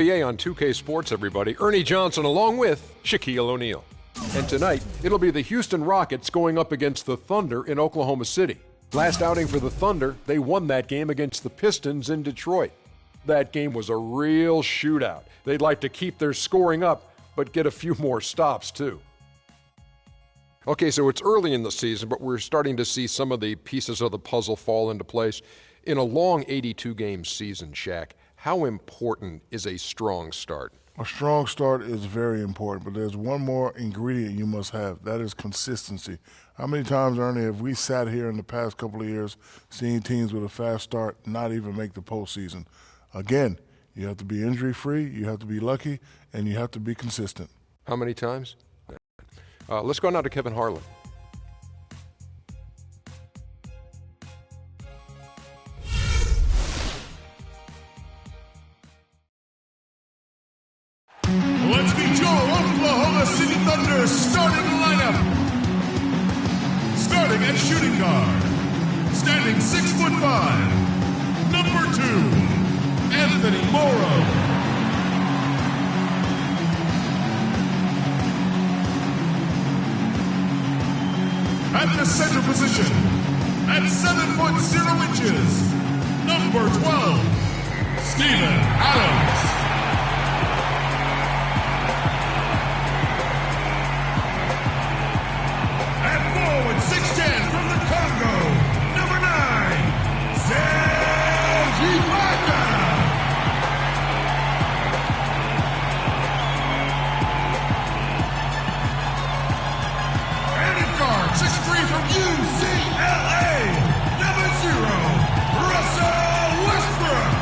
NBA on 2K Sports, everybody. Ernie Johnson along with Shaquille O'Neal. And tonight, it'll be the Houston Rockets going up against the Thunder in Oklahoma City. Last outing for the Thunder, they won that game against the Pistons in Detroit. That game was a real shootout. They'd like to keep their scoring up, but get a few more stops, too. Okay, so it's early in the season, but we're starting to see some of the pieces of the puzzle fall into place. In a long 82-game season, Shaq, how important is a strong start? A strong start is very important, but there's one more ingredient you must have. That is consistency. How many times, Ernie, have we sat here in the past couple of years seeing teams with a fast start not even make the postseason? Again, you have to be injury-free, you have to be lucky, and you have to be consistent. How many times? Let's go now to Kevin Harlan. Let's meet your Oklahoma City Thunder starting lineup. Starting at shooting guard, standing 6'5", number 2, Anthony Morrow. At the center position, at 7'0", number 12, Steven Adams. At forward, 6'10", from the Congo, number 9, Serge Ibaka. And at guard, 6'3", from UCLA, number 0, Russell Westbrook.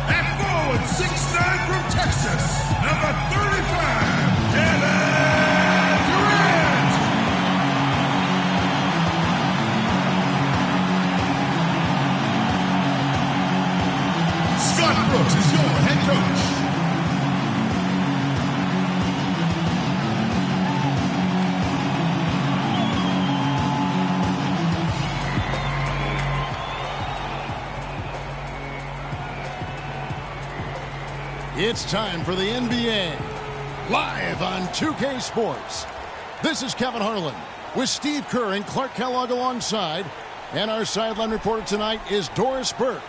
At forward, 6'9", from Texas, number 35, Kevin Durant. Scott Brooks is your head coach. It's time for the NBA, live on 2K Sports. This is Kevin Harlan with Steve Kerr and Clark Kellogg alongside, and our sideline reporter tonight is Doris Burke.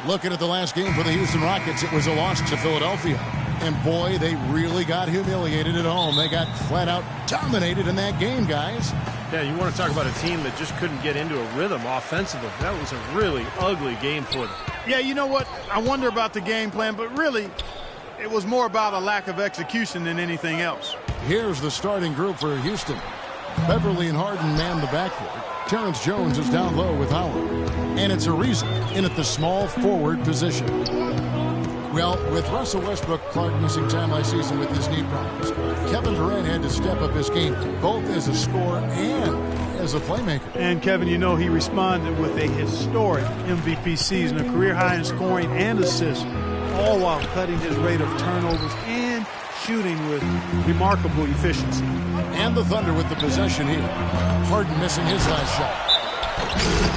Looking at the last game for the Houston Rockets, it was a loss to Philadelphia. And boy, they really got humiliated at home. They got flat out dominated in that game, guys. Yeah, you want to talk about a team that just couldn't get into a rhythm offensively. That was a really ugly game for them. Yeah, you know what? I wonder about the game plan, but really, it was more about a lack of execution than anything else. Here's the starting group for Houston. Beverly and Harden man the backcourt. Terrence Jones is down low with Howard. And it's Ariza in at the small forward position. Well, with Russell Westbrook, Clark missing time last season with his knee problems, Kevin Durant had to step up his game, both as a scorer and as a playmaker. And, Kevin, you know, he responded with a historic MVP season, a career high in scoring and assists, all while cutting his rate of turnovers and shooting with remarkable efficiency. And the Thunder with the possession here. Harden missing his last shot.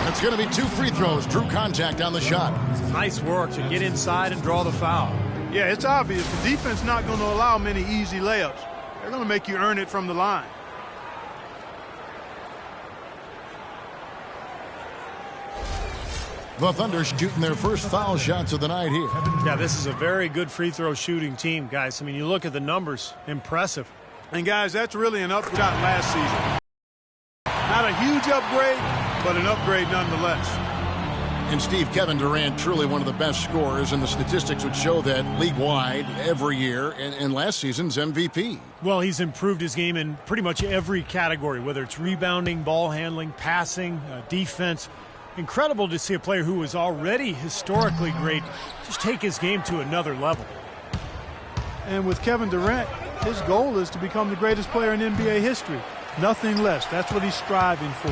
It's going to be 2 free throws. Drew contact on the shot. Nice work to get inside and draw the foul. Yeah, it's obvious. The defense not going to allow many easy layups. They're going to make you earn it from the line. The Thunder shooting their first foul shots of the night here. Yeah, this is a very good free throw shooting team, guys. I mean, you look at the numbers, impressive. And, guys, that's really an upgrade last season. Not a huge upgrade, but an upgrade nonetheless. And, Steve, Kevin Durant, truly one of the best scorers, and the statistics would show that league-wide every year, and last season's MVP. Well, he's improved his game in pretty much every category, whether it's rebounding, ball handling, passing, defense. Incredible to see a player who was already historically great just take his game to another level. And with Kevin Durant, his goal is to become the greatest player in NBA history. Nothing less. That's what he's striving for.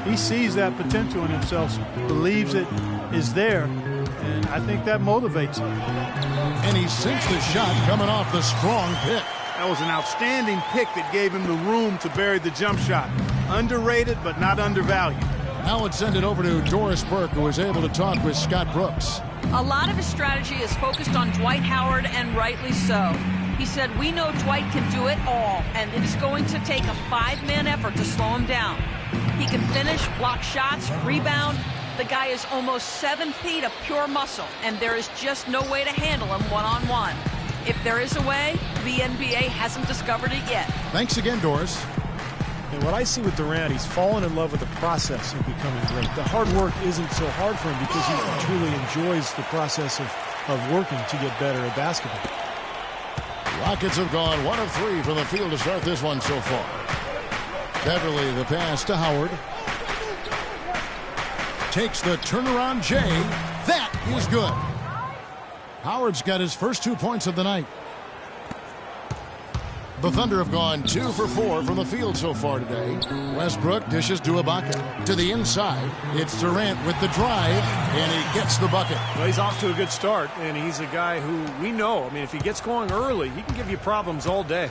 He sees that potential in himself, believes it is there, and I think that motivates him. And he sinks the shot coming off the strong pick. That was an outstanding pick that gave him the room to bury the jump shot. Underrated, but not undervalued. Now let's send it over to Doris Burke, who was able to talk with Scott Brooks. A lot of his strategy is focused on Dwight Howard, and rightly so. He said, we know Dwight can do it all, and it is going to take a 5-man effort to slow him down. He can finish, block shots, rebound. The guy is almost 7 feet of pure muscle, and there is just no way to handle him one-on-one. If there is a way, the NBA hasn't discovered it yet. Thanks again, Doris. And what I see with Durant, he's fallen in love with the process of becoming great. The hard work isn't so hard for him because he truly enjoys the process of working to get better at basketball. Rockets have gone 1 of 3 from the field to start this one so far. Beverly, the pass to Howard. Takes the turnaround J. That is good. Howard's got his first 2 points of the night. The Thunder have gone 2 for 4 from the field so far today. Westbrook dishes to Ibaka. To the inside, it's Durant with the drive, and he gets the bucket. Well, he's off to a good start, and he's a guy who we know. I mean, if he gets going early, he can give you problems all day.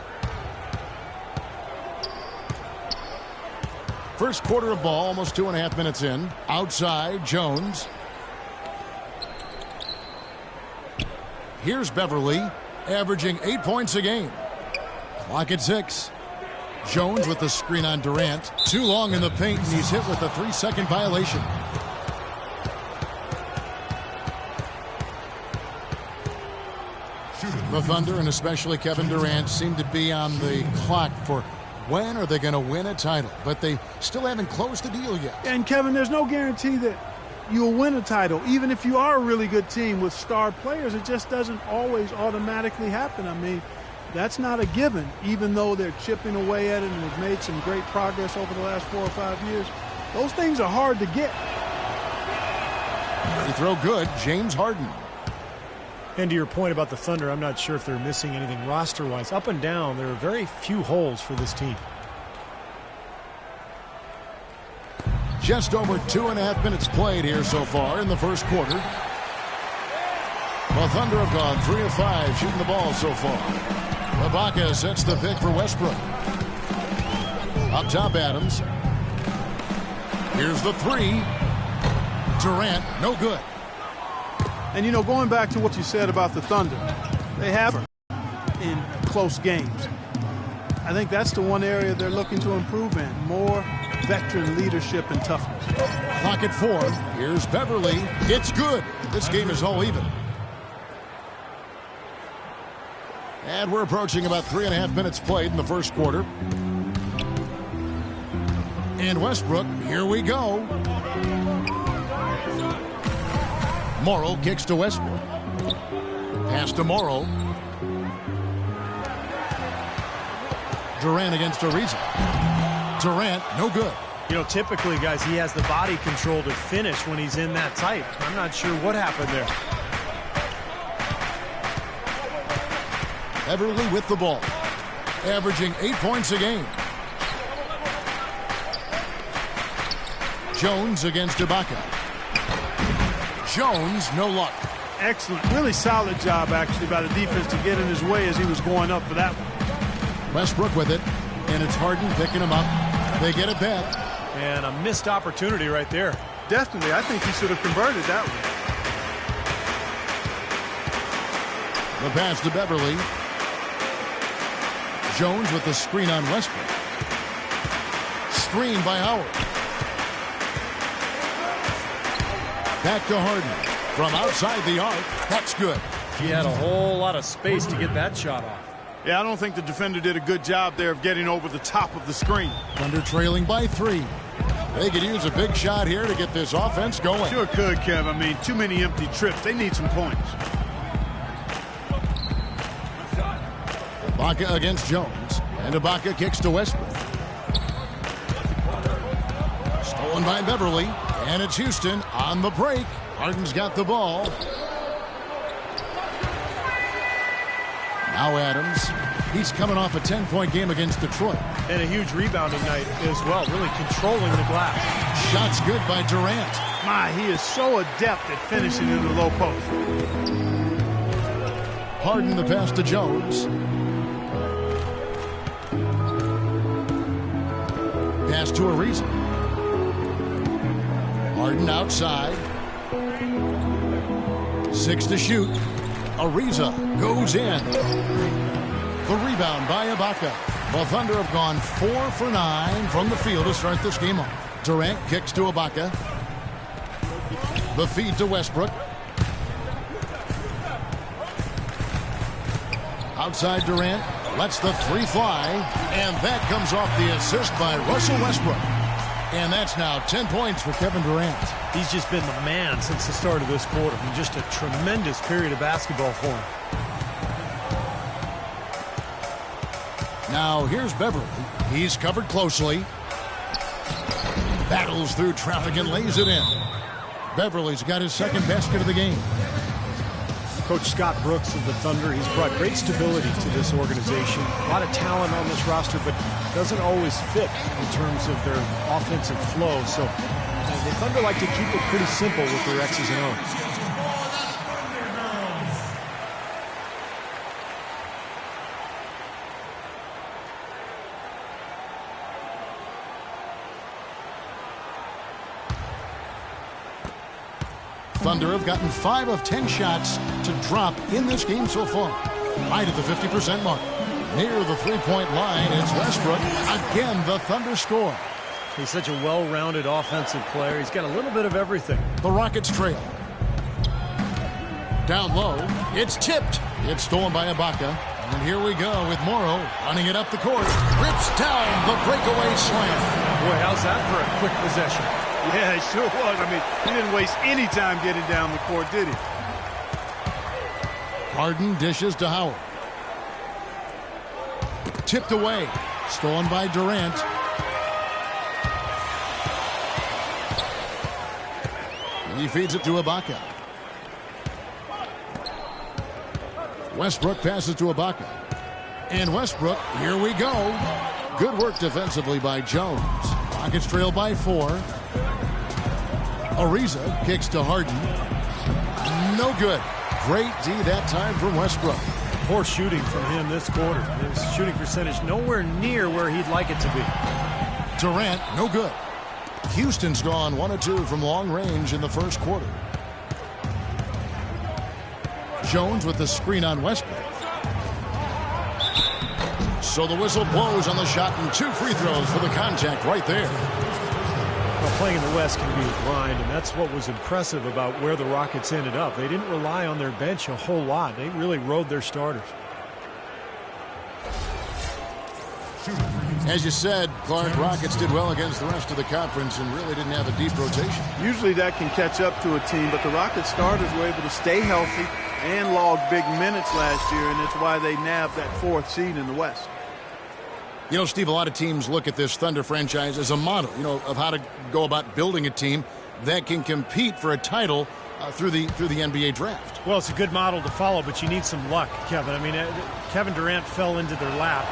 First quarter of ball, almost 2.5 minutes in. Outside, Jones. Here's Beverly, averaging 8 points a game. Clock at 6. Jones with the screen on Durant. Too long in the paint, and he's hit with a 3-second violation. The Thunder, and especially Kevin Durant, seem to be on the clock for when are they going to win a title. But they still haven't closed the deal yet. And, Kevin, there's no guarantee that you'll win a title. Even if you are a really good team with star players, it just doesn't always automatically happen. I mean, that's not a given, even though they're chipping away at it and have made some great progress over the last 4 or 5 years. Those things are hard to get. They throw good, James Harden. And to your point about the Thunder, I'm not sure if they're missing anything roster-wise. Up and down, there are very few holes for this team. Just over 2.5 minutes played here so far in the first quarter. The Thunder have gone 3 of 5 shooting the ball so far. Ibaka sets the pick for Westbrook. Up top, Adams. Here's the 3. Durant, no good. And, you know, going back to what you said about the Thunder, they have in close games. I think that's the one area they're looking to improve in. More veteran leadership and toughness. Clock at 4. Here's Beverly. It's good. This game is all even. And we're approaching about 3.5 minutes played in the first quarter. And Westbrook, here we go. Morrow kicks to Westbrook. Pass to Morrow. Durant against Ariza. Durant, no good. You know, typically, guys, he has the body control to finish when he's in that tight. I'm not sure what happened there. Beverly with the ball. Averaging 8 points a game. Jones against Ibaka. Jones, no luck. Excellent. Really solid job, actually, by the defense to get in his way as he was going up for that one. Westbrook with it, and it's Harden picking him up. They get it back. And a missed opportunity right there. Definitely. I think he should have converted that one. The pass to Beverly. Jones with the screen on Westbrook. Screen by Howard. Back to Harden. From outside the arc, that's good. He had a whole lot of space to get that shot off. Yeah, I don't think the defender did a good job there of getting over the top of the screen. Thunder trailing by 3. They could use a big shot here to get this offense going. Sure could, Kev. I mean, too many empty trips. They need some points. Ibaka against Jones. And Ibaka kicks to Westbrook. Stolen by Beverly. And it's Houston on the break. Harden's got the ball. Now Adams. He's coming off a 10-point game against Detroit. And a huge rebounding night as well, really controlling the glass. Shots good by Durant. My, he is so adept at finishing in the low post. Harden the pass to Jones. Pass Pass to Ariza. Harden outside. 6 to shoot. Ariza goes in. The rebound by Ibaka. The Thunder have gone 4 for 9 from the field to start this game off. Durant kicks to Ibaka. The feed to Westbrook. Outside Durant. Lets the three fly. And that comes off the assist by Russell Westbrook. And that's now 10 points for Kevin Durant. He's just been the man since the start of this quarter. And just a tremendous period of basketball for him. Now here's Beverly. He's covered closely. Battles through traffic and lays it in. Beverly's got his second basket of the game. Coach Scott Brooks of the Thunder, he's brought great stability to this organization. A lot of talent on this roster, but doesn't always fit in terms of their offensive flow. So the Thunder like to keep it pretty simple with their X's and O's. Thunder have gotten 5 of 10 shots to drop in this game so far. Right at the 50% mark. Near the three-point line, it's Westbrook. Again, the Thunder score. He's such a well-rounded offensive player. He's got a little bit of everything. The Rockets trail. Down low, it's tipped. It's stolen by Ibaka. And here we go with Morrow running it up the court. Rips down the breakaway slam. Boy, how's that for a quick possession? Yeah, it sure was. I mean, he didn't waste any time getting down the court, did he? Harden dishes to Howard. Tipped away. Stolen by Durant. He feeds it to Ibaka. Westbrook passes to Ibaka. And Westbrook, here we go. Good work defensively by Jones. Rockets trail by 4. Ariza kicks to Harden. No good. Great D that time from Westbrook. Poor shooting from him this quarter. His shooting percentage nowhere near where he'd like it to be. Durant, no good. Houston's gone 1 of 2 from long range in the first quarter. Jones with the screen on Westbrook. So the whistle blows on the shot and 2 free throws for the contact right there. Well, playing in the West can be a grind, and that's what was impressive about where the Rockets ended up. They didn't rely on their bench a whole lot. They really rode their starters. As you said, Clark, Rockets did well against the rest of the conference and really didn't have a deep rotation. Usually that can catch up to a team, but the Rockets starters were able to stay healthy and log big minutes last year, and it's why they nabbed that 4th seed in the West. You know, Steve, a lot of teams look at this Thunder franchise as a model, of how to go about building a team that can compete for a title through the NBA draft. Well, it's a good model to follow, but you need some luck, Kevin. I mean, Kevin Durant fell into their lap.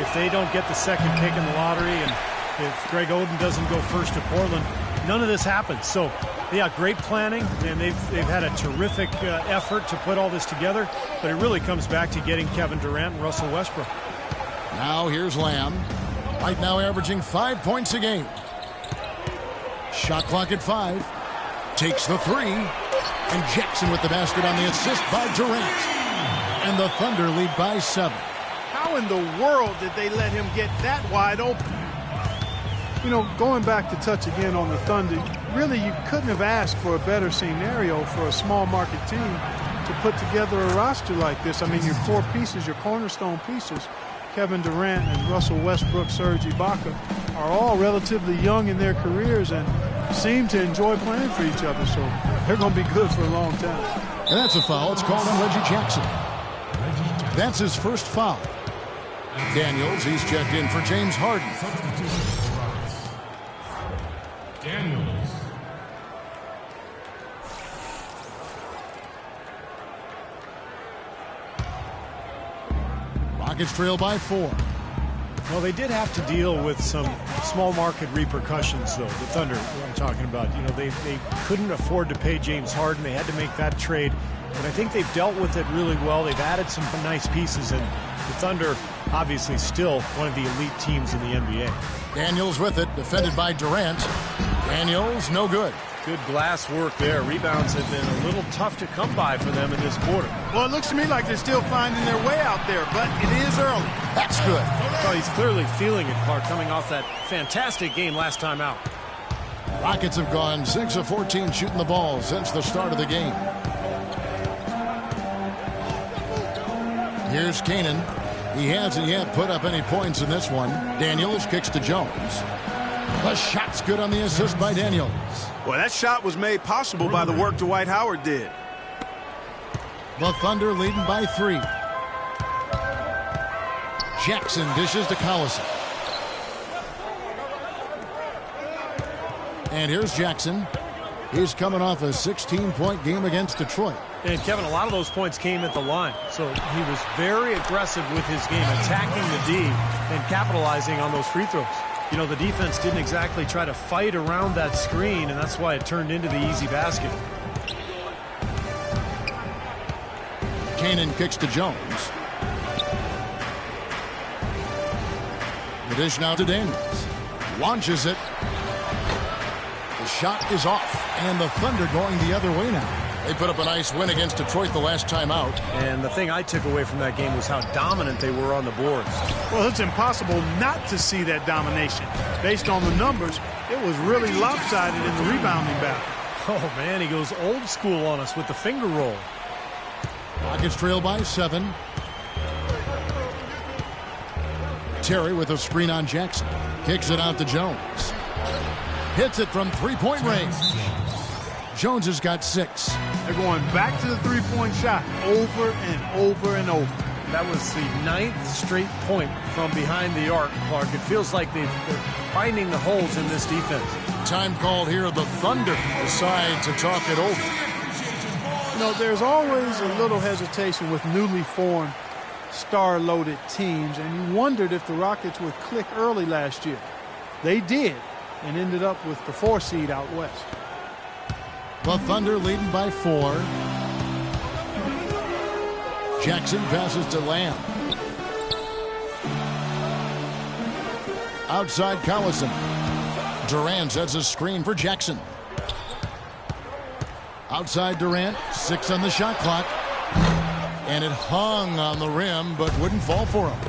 If they don't get the second pick in the lottery, and if Greg Oden doesn't go first to Portland, none of this happens. So, yeah, great planning, and they've had a terrific effort to put all this together, but it really comes back to getting Kevin Durant and Russell Westbrook. Now here's Lamb. Right now averaging 5 points a game. Shot clock at 5. Takes the 3. And Jackson with the basket on the assist by Durant. And the Thunder lead by 7. How in the world did they let him get that wide open? Going back to touch again on the Thunder, really you couldn't have asked for a better scenario for a small market team to put together a roster like this. I mean, your core pieces, your cornerstone pieces, Kevin Durant and Russell Westbrook, Serge Ibaka, are all relatively young in their careers and seem to enjoy playing for each other. So they're going to be good for a long time. And that's a foul. It's called on Reggie Jackson. That's his first foul. Daniels, he's checked in for James Harden. Daniels. Rockets trail by 4. Well, they did have to deal with some small market repercussions, though. The Thunder, what I'm talking about, they couldn't afford to pay James Harden. They had to make that trade but I think they've dealt with it really well. They've added some nice pieces, and the Thunder obviously still one of the elite teams in the NBA. Daniels with it, defended by Durant. Daniels, no good. Good glass work there. Rebounds have been a little tough to come by for them in this quarter. Well, it looks to me like they're still finding their way out there, but it is early. That's good. Oh, he's clearly feeling it, Clark, coming off that fantastic game last time out. Rockets have gone 6 of 14 shooting the ball since the start of the game. Here's Kanan. He hasn't yet put up any points in this one. Daniels kicks to Jones. The shot's good on the assist by Daniels. Well, that shot was made possible by the work Dwight Howard did. The Thunder leading by 3. Jackson dishes to Collison. And here's Jackson. He's coming off a 16-point game against Detroit. And, Kevin, a lot of those points came at the line. So he was very aggressive with his game, attacking the D and capitalizing on those free throws. You know, the defense didn't exactly try to fight around that screen, and that's why it turned into the easy basket. Kanan kicks to Jones. The dish now to Daniels. Launches it. The shot is off, and the Thunder going the other way now. They put up a nice win against Detroit the last time out. And the thing I took away from that game was how dominant they were on the boards. Well, it's impossible not to see that domination. Based on the numbers, it was really lopsided in the rebounding battle. Oh, man, he goes old school on us with the finger roll. Rockets trail by 7. Terry with a screen on Jackson. Kicks it out to Jones. Hits it from three-point range. Jones has got 6. They're going back to the three-point shot over and over and over. That was the 9th straight point from behind the arc, Clark. It feels like they're finding the holes in this defense. Time called here. The Thunder decide to talk it over. You know, there's always a little hesitation with newly formed, star-loaded teams, and you wondered if the Rockets would click early last year. They did, and ended up with the 4 seed out west. The Thunder leading by 4. Jackson passes to Lamb. Outside Collison. Durant sets a screen for Jackson. Outside Durant, 6 on the shot clock. And it hung on the rim, but wouldn't fall for him.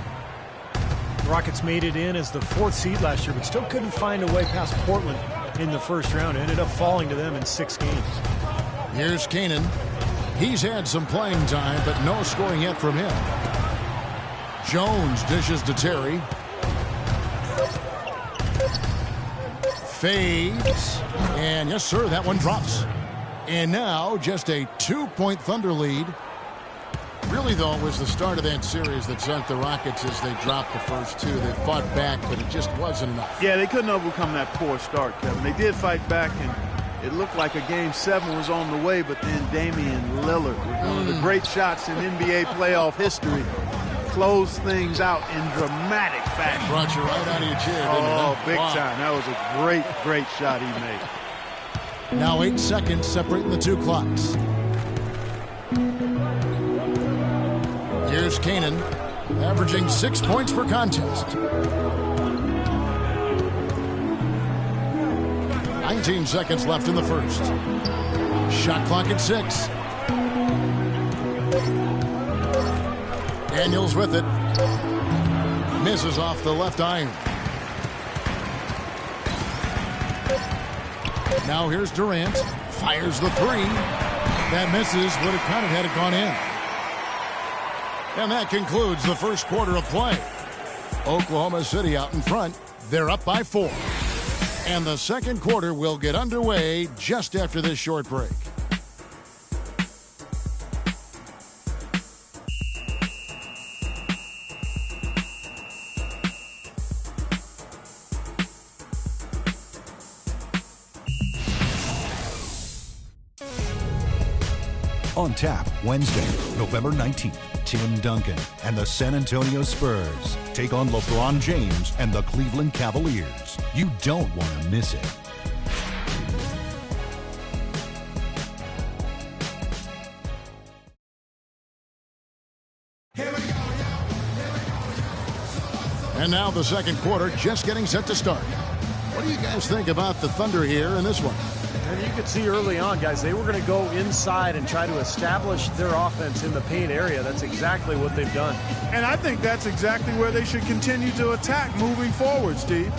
The Rockets made it in as the 4th seed last year, but still couldn't find a way past Portland in the first round. It ended up falling to them in 6 games. Here's Kanan. He's had some playing time, but no scoring yet from him. Jones dishes to Terry. Fades. And yes, sir, that one drops. And now just a 2-point Thunder lead. Really, though, it was the start of that series that sunk the Rockets as they dropped the first 2. They fought back, but it just wasn't enough. Yeah, they couldn't overcome that poor start, Kevin. They did fight back, and it looked like a Game 7 was on the way, but then Damian Lillard, with one of the great shots in NBA playoff history, closed things out in dramatic fashion. Brought you right out of your chair, didn't it? Oh, big time. That was a great, great shot he made. Now 8 seconds separating the 2 clocks. Here's Kanan, averaging 6 points per contest. 19 seconds left in the first. Shot clock at 6. Daniels with it. Misses off the left iron. Now here's Durant. Fires the 3. That misses. Would have counted had it gone in. And that concludes the first quarter of play. Oklahoma City out in front. They're up by 4. And the second quarter will get underway just after this short break. On tap Wednesday, November 19th, Tim Duncan and the San Antonio Spurs take on LeBron James and the Cleveland Cavaliers. You don't want to miss it. And now the second quarter just getting set to start. What do you guys think about the Thunder here in this one? And you could see early on, guys, they were going to go inside and try to establish their offense in the paint area. That's exactly what they've done. And I think that's exactly where they should continue to attack moving forward, Steve.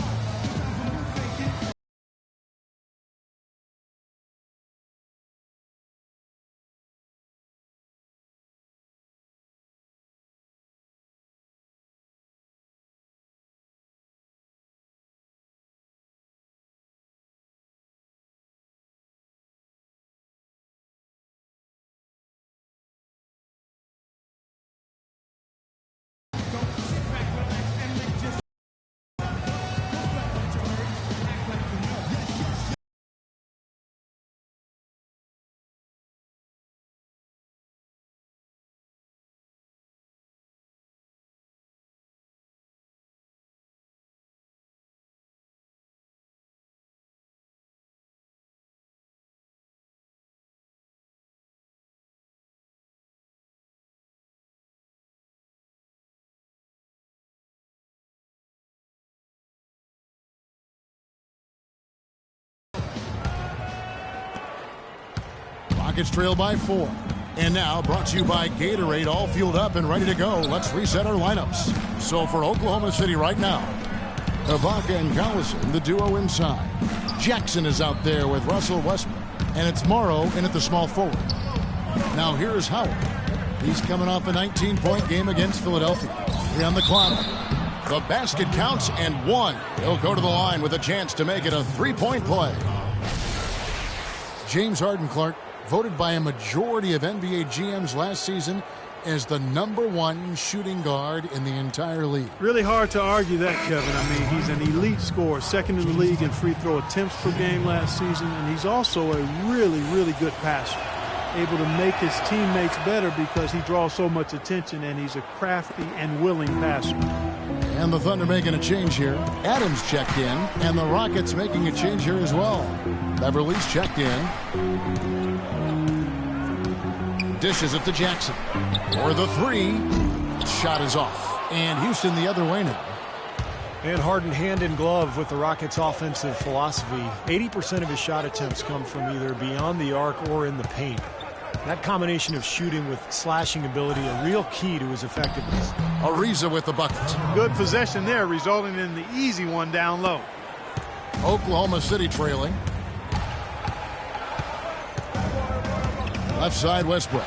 Rockets trail by 4. And now brought to you by Gatorade, all fueled up and ready to go. Let's reset our lineups. So for Oklahoma City right now, Ibaka and Collison, the duo inside. Jackson is out there with Russell Westbrook. And it's Morrow in at the small forward. Now here's Howard. He's coming off a 19-point game against Philadelphia. 3 on the clock. The basket counts and 1. He'll go to the line with a chance to make it a 3-point play. James Harden, Clark, voted by a majority of NBA GMs last season as the #1 shooting guard in the entire league. Really hard to argue that, Kevin. I mean, he's an elite scorer, second in the league in free throw attempts per game last season, and he's also a really, really good passer. Able to make his teammates better because he draws so much attention, and he's a crafty and willing passer. And the Thunder making a change here. Adams checked in, and the Rockets making a change here as well. Beverly's checked in. Dishes it to Jackson. For the 3. Shot is off. And Houston the other way now. And Harden hand in glove with the Rockets' offensive philosophy. 80% of his shot attempts come from either beyond the arc or in the paint. That combination of shooting with slashing ability, a real key to his effectiveness. Ariza with the bucket. Good possession there, resulting in the easy one down low. Oklahoma City trailing. Left side, Westbrook.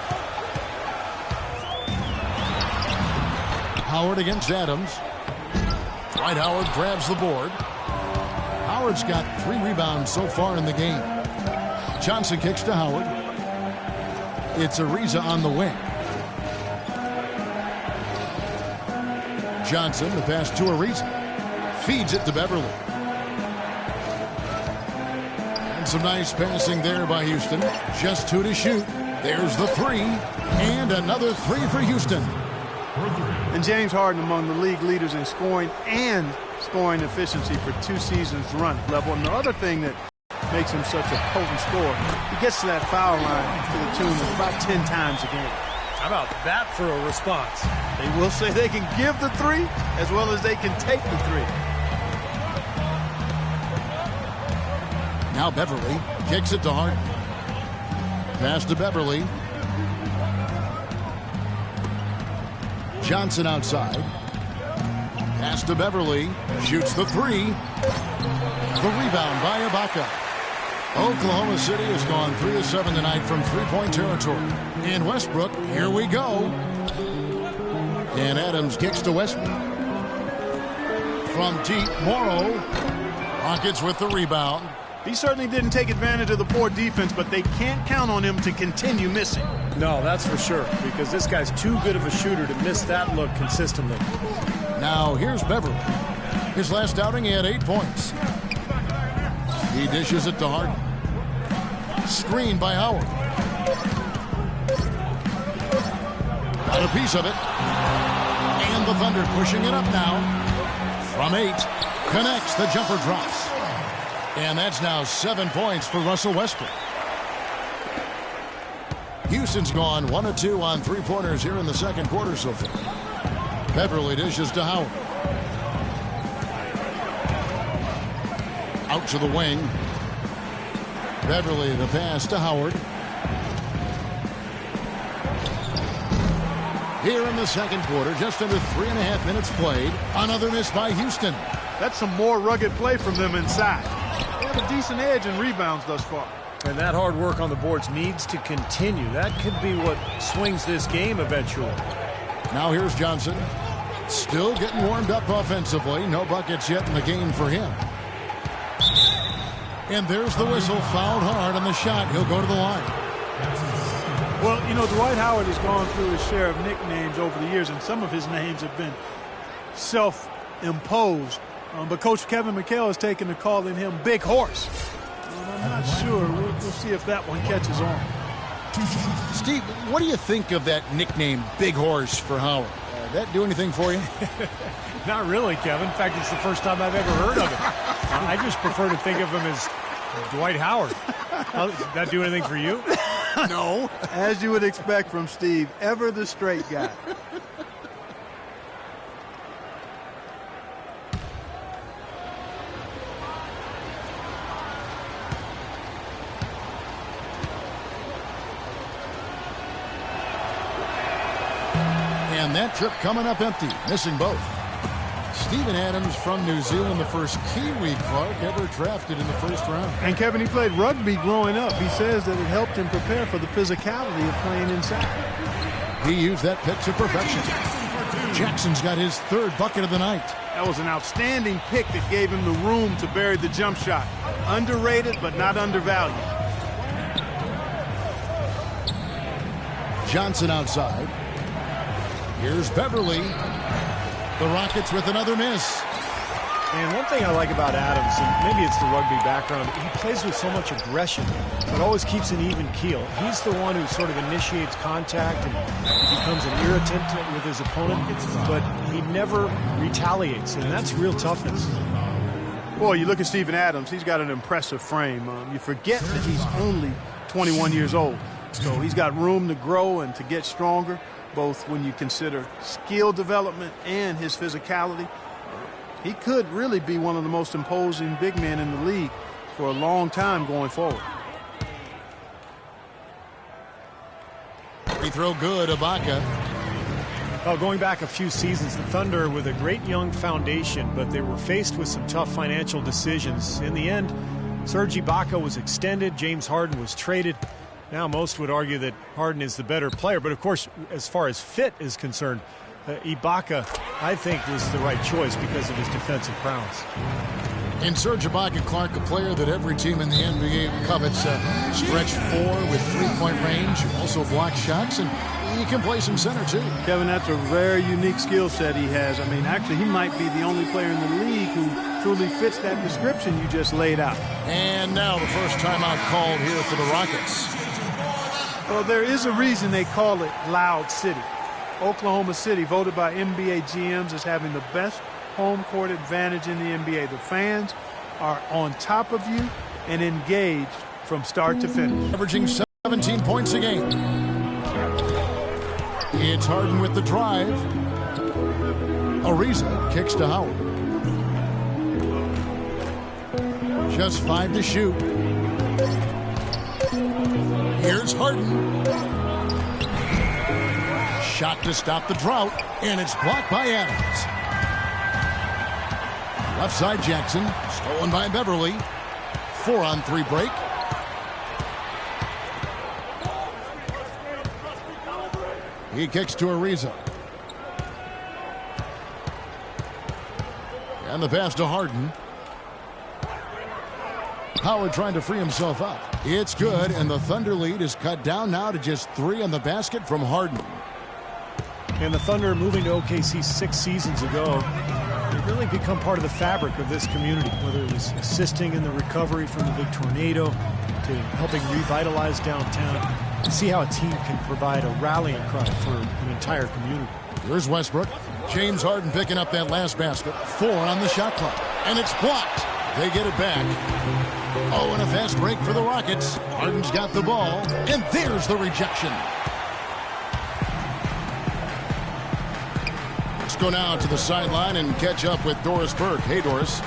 Howard against Adams. Dwight Howard grabs the board. Howard's got 3 rebounds so far in the game. Johnson kicks to Howard. It's Ariza on the wing. Johnson, the pass to Ariza. Feeds it to Beverly. And some nice passing there by Houston. Just 2 to shoot. There's the 3. And another 3 for Houston. And James Harden among the league leaders in scoring and scoring efficiency for 2 seasons run level. And the other thing that makes him such a potent scorer, he gets to that foul line to the tune of about 10 times a game. How about that for a response? They will say they can give the 3 as well as they can take the 3. Now Beverly kicks it to Harden. Pass to Beverly. Johnson outside. Pass to Beverly. Shoots the 3. The rebound by Ibaka. Oklahoma City has gone 3 of 7 tonight from 3-point territory. And Westbrook, here we go. And Adams kicks to Westbrook. From deep, Morrow. Rockets with the rebound. He certainly didn't take advantage of the poor defense, but they can't count on him to continue missing. No, that's for sure, because this guy's too good of a shooter to miss that look consistently. Now here's Beverly. His last outing, he had 8 points. He dishes it to Harden. Screen by Howard. Got a piece of it. And the Thunder pushing it up now. From 8. Connects. The jumper drops. And that's now 7 points for Russell Westbrook. Houston's gone 1 of 2 on 3-pointers here in the second quarter so far. Beverly dishes to Howard. Out to the wing. Beverly, the pass to Howard. Here in the second quarter, just under 3.5 minutes played. Another miss by Houston. That's some more rugged play from them inside. They have a decent edge in rebounds thus far. And that hard work on the boards needs to continue. That could be what swings this game eventually. Now here's Johnson. Still getting warmed up offensively. No buckets yet in the game for him. And there's the whistle. Fouled hard on the shot. He'll go to the line. Well, you know, Dwight Howard has gone through his share of nicknames over the years, and some of his names have been self-imposed. But Coach Kevin McHale has taken to calling him Big Horse. I'm not sure. We'll see if that one catches on. Steve, what do you think of that nickname, Big Horse, for Howard? That do anything for you? Not really, Kevin. In fact, it's the first time I've ever heard of it. I just prefer to think of him as Dwight Howard. Did that do anything for you? No. As you would expect from Steve, ever the straight guy. And that trip coming up empty, missing both. Steven Adams from New Zealand, the first Kiwi Clark ever drafted in the first round. And Kevin, he played rugby growing up. He says that it helped him prepare for the physicality of playing inside. He used that pick to perfection. Jackson's got his third bucket of the night. That was an outstanding pick that gave him the room to bury the jump shot. Underrated, but not undervalued. Johnson outside. Here's Beverly. The Rockets with another miss. And one thing I like about Adams, and maybe it's the rugby background, he plays with so much aggression, but always keeps an even keel. He's the one who sort of initiates contact and becomes an irritant with his opponent, but he never retaliates, and that's real toughness. Boy, you look at Steven Adams, he's got an impressive frame. You forget that he's only 21 years old, so he's got room to grow and to get stronger, both when you consider skill development and his physicality. He could really be one of the most imposing big men in the league for a long time going forward. Free throw good, Ibaka. Well, going back a few seasons, the Thunder with a great young foundation, but they were faced with some tough financial decisions. In the end, Serge Ibaka was extended, James Harden was traded. Now most would argue that Harden is the better player, but of course, as far as fit is concerned, Ibaka, I think, was the right choice because of his defensive prowess. And Serge Ibaka, Clark, a player that every team in the NBA covets. Stretch four with three-point range, also block shots, and he can play some center, too. Kevin, that's a very unique skill set he has. I mean, actually, he might be the only player in the league who truly fits that description you just laid out. And now the first timeout called here for the Rockets. Well, there is a reason they call it Loud City. Oklahoma City, voted by NBA GMs as having the best home court advantage in the NBA. The fans are on top of you and engaged from start to finish. Averaging 17 points a game. It's Harden with the drive. Ariza kicks to Howard. Just 5 to shoot. Here's Harden. Shot to stop the drought, and it's blocked by Adams. Left side Jackson, stolen by Beverly. 4-on-3 break. He kicks to Ariza. And the pass to Harden. Howard trying to free himself up. It's good, and the Thunder lead is cut down now to just 3 on the basket from Harden. And the Thunder, moving to OKC 6 seasons ago, they've really become part of the fabric of this community, whether it was assisting in the recovery from the big tornado to helping revitalize downtown. You see how a team can provide a rallying cry for an entire community. Here's Westbrook. James Harden picking up that last basket. 4 on the shot clock, and it's blocked. They get it back. Oh, and a fast break for the Rockets. Harden's got the ball, and there's the rejection. Let's go now to the sideline and catch up with Doris Burke. Hey, Doris.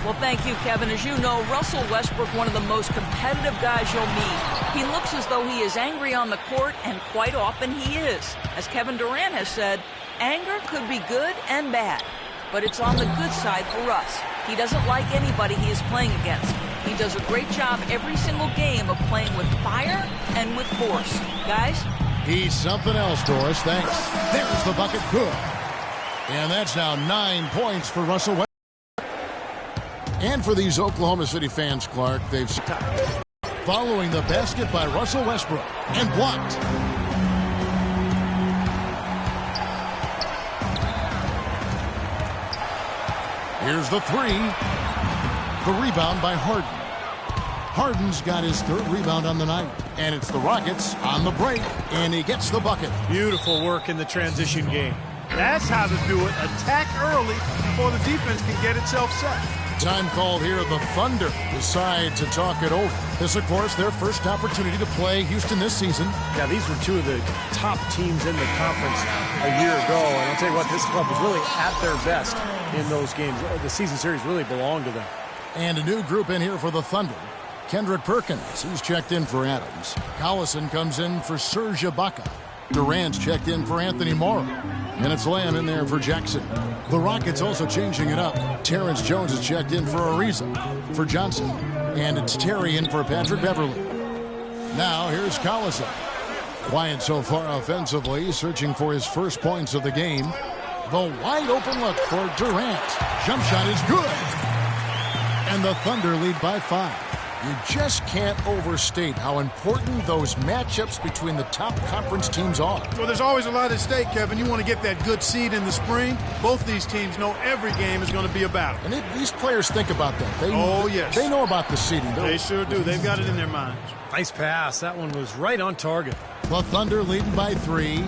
Well, thank you, Kevin. As you know, Russell Westbrook, one of the most competitive guys you'll meet. He looks as though he is angry on the court, and quite often he is. As Kevin Durant has said, anger could be good and bad, but it's on the good side for Russ. He doesn't like anybody he is playing against. He does a great job every single game of playing with fire and with force. Guys? He's something else, Doris. Thanks. There's the bucket. Good. And that's now 9 points for Russell Westbrook. And for these Oklahoma City fans, Clark, they've stopped following the basket by Russell Westbrook and blocked. Here's the three. The rebound by Harden. Harden's got his third rebound on the night. And it's the Rockets on the break, and he gets the bucket. Beautiful work in the transition game. That's how to do it. Attack early before the defense can get itself set. Time called here. The Thunder decide to talk it over. This, of course, their first opportunity to play Houston this season. Yeah, these were two of the top teams in the conference a year ago. And I'll tell you what, this club was really at their best in those games. The season series really belonged to them. And a new group in here for the Thunder. Kendrick Perkins, he's checked in for Adams. Collison comes in for Serge Ibaka. Durant's checked in for Anthony Morrow. And it's Lamb in there for Jackson. The Rockets also changing it up. Terrence Jones is checked in for Ariza, for Johnson. And it's Terry in for Patrick Beverly. Now here's Collison. Quiet so far offensively, searching for his first points of the game. The wide open look for Durant. Jump shot is good. And the Thunder lead by 5. You just can't overstate how important those matchups between the top conference teams are. Well, there's always a lot at stake, Kevin. You want to get that good seed in the spring. Both these teams know every game is going to be a battle. And these players think about that. Yes. They know about the seeding. They sure do. They've got it in their minds. Nice pass. That one was right on target. The Thunder leading by 3.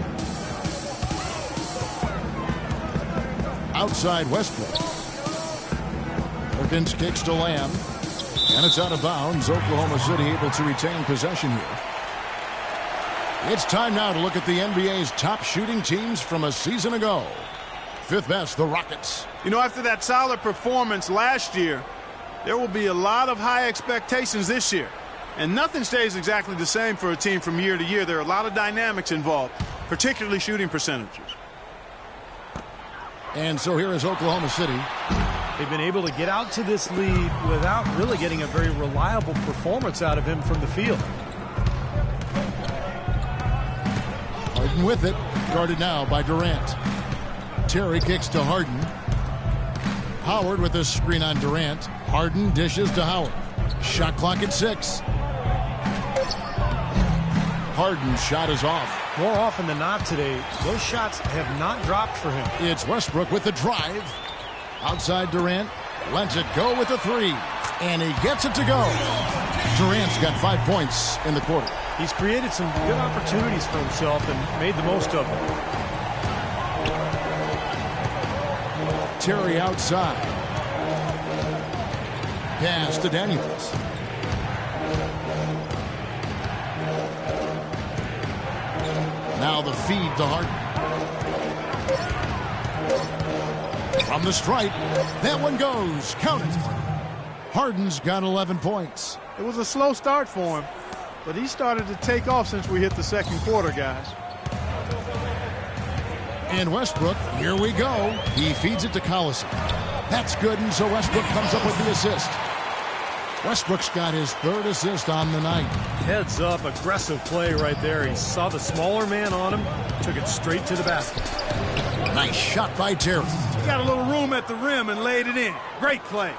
Outside Westbrook. Perkins kicks to Lamb. And it's out of bounds. Oklahoma City able to retain possession here. It's time now to look at the NBA's top shooting teams from a season ago. Fifth best, the Rockets. You know, after that solid performance last year, there will be a lot of high expectations this year. And nothing stays exactly the same for a team from year to year. There are a lot of dynamics involved, particularly shooting percentages. And so here is Oklahoma City. They've been able to get out to this lead without really getting a very reliable performance out of him from the field. Harden with it. Guarded now by Durant. Terry kicks to Harden. Howard with a screen on Durant. Harden dishes to Howard. Shot clock at 6. Harden's shot is off. More often than not today, those shots have not dropped for him. It's Westbrook with the drive. Outside Durant, lets it go with the 3. And he gets it to go. Durant's got 5 points in the quarter. He's created some good opportunities for himself and made the most of them. Terry outside. Pass to Daniels. Now the feed to Harden. From the stripe, that one goes. Count it. Harden's got 11 points. It was a slow start for him, but he started to take off since we hit the second quarter, guys. And Westbrook, here we go. He feeds it to Collison. That's good, and so Westbrook comes up with the assist. Westbrook's got his 3rd assist on the night. Heads up, aggressive play right there. He saw the smaller man on him, took it straight to the basket. Nice shot by Terry. He got a little room at the rim and laid it in. Great play.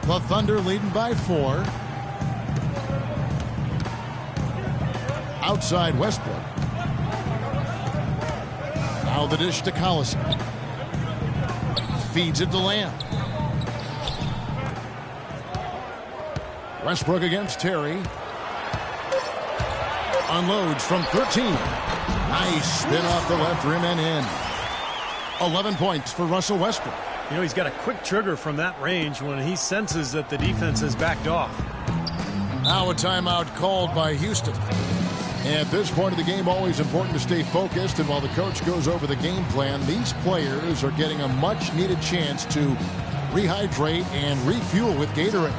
The Thunder leading by 4. Outside Westbrook. Now the dish to Collison. Feeds it to Lamb. Westbrook against Terry. Unloads from 13. Nice spin off the left rim and in. 11 points for Russell Westbrook. You know, he's got a quick trigger from that range when he senses that the defense has backed off. Now a timeout called by Houston. At this point of the game, always important to stay focused, and while the coach goes over the game plan, these players are getting a much-needed chance to rehydrate, and refuel with Gatorade.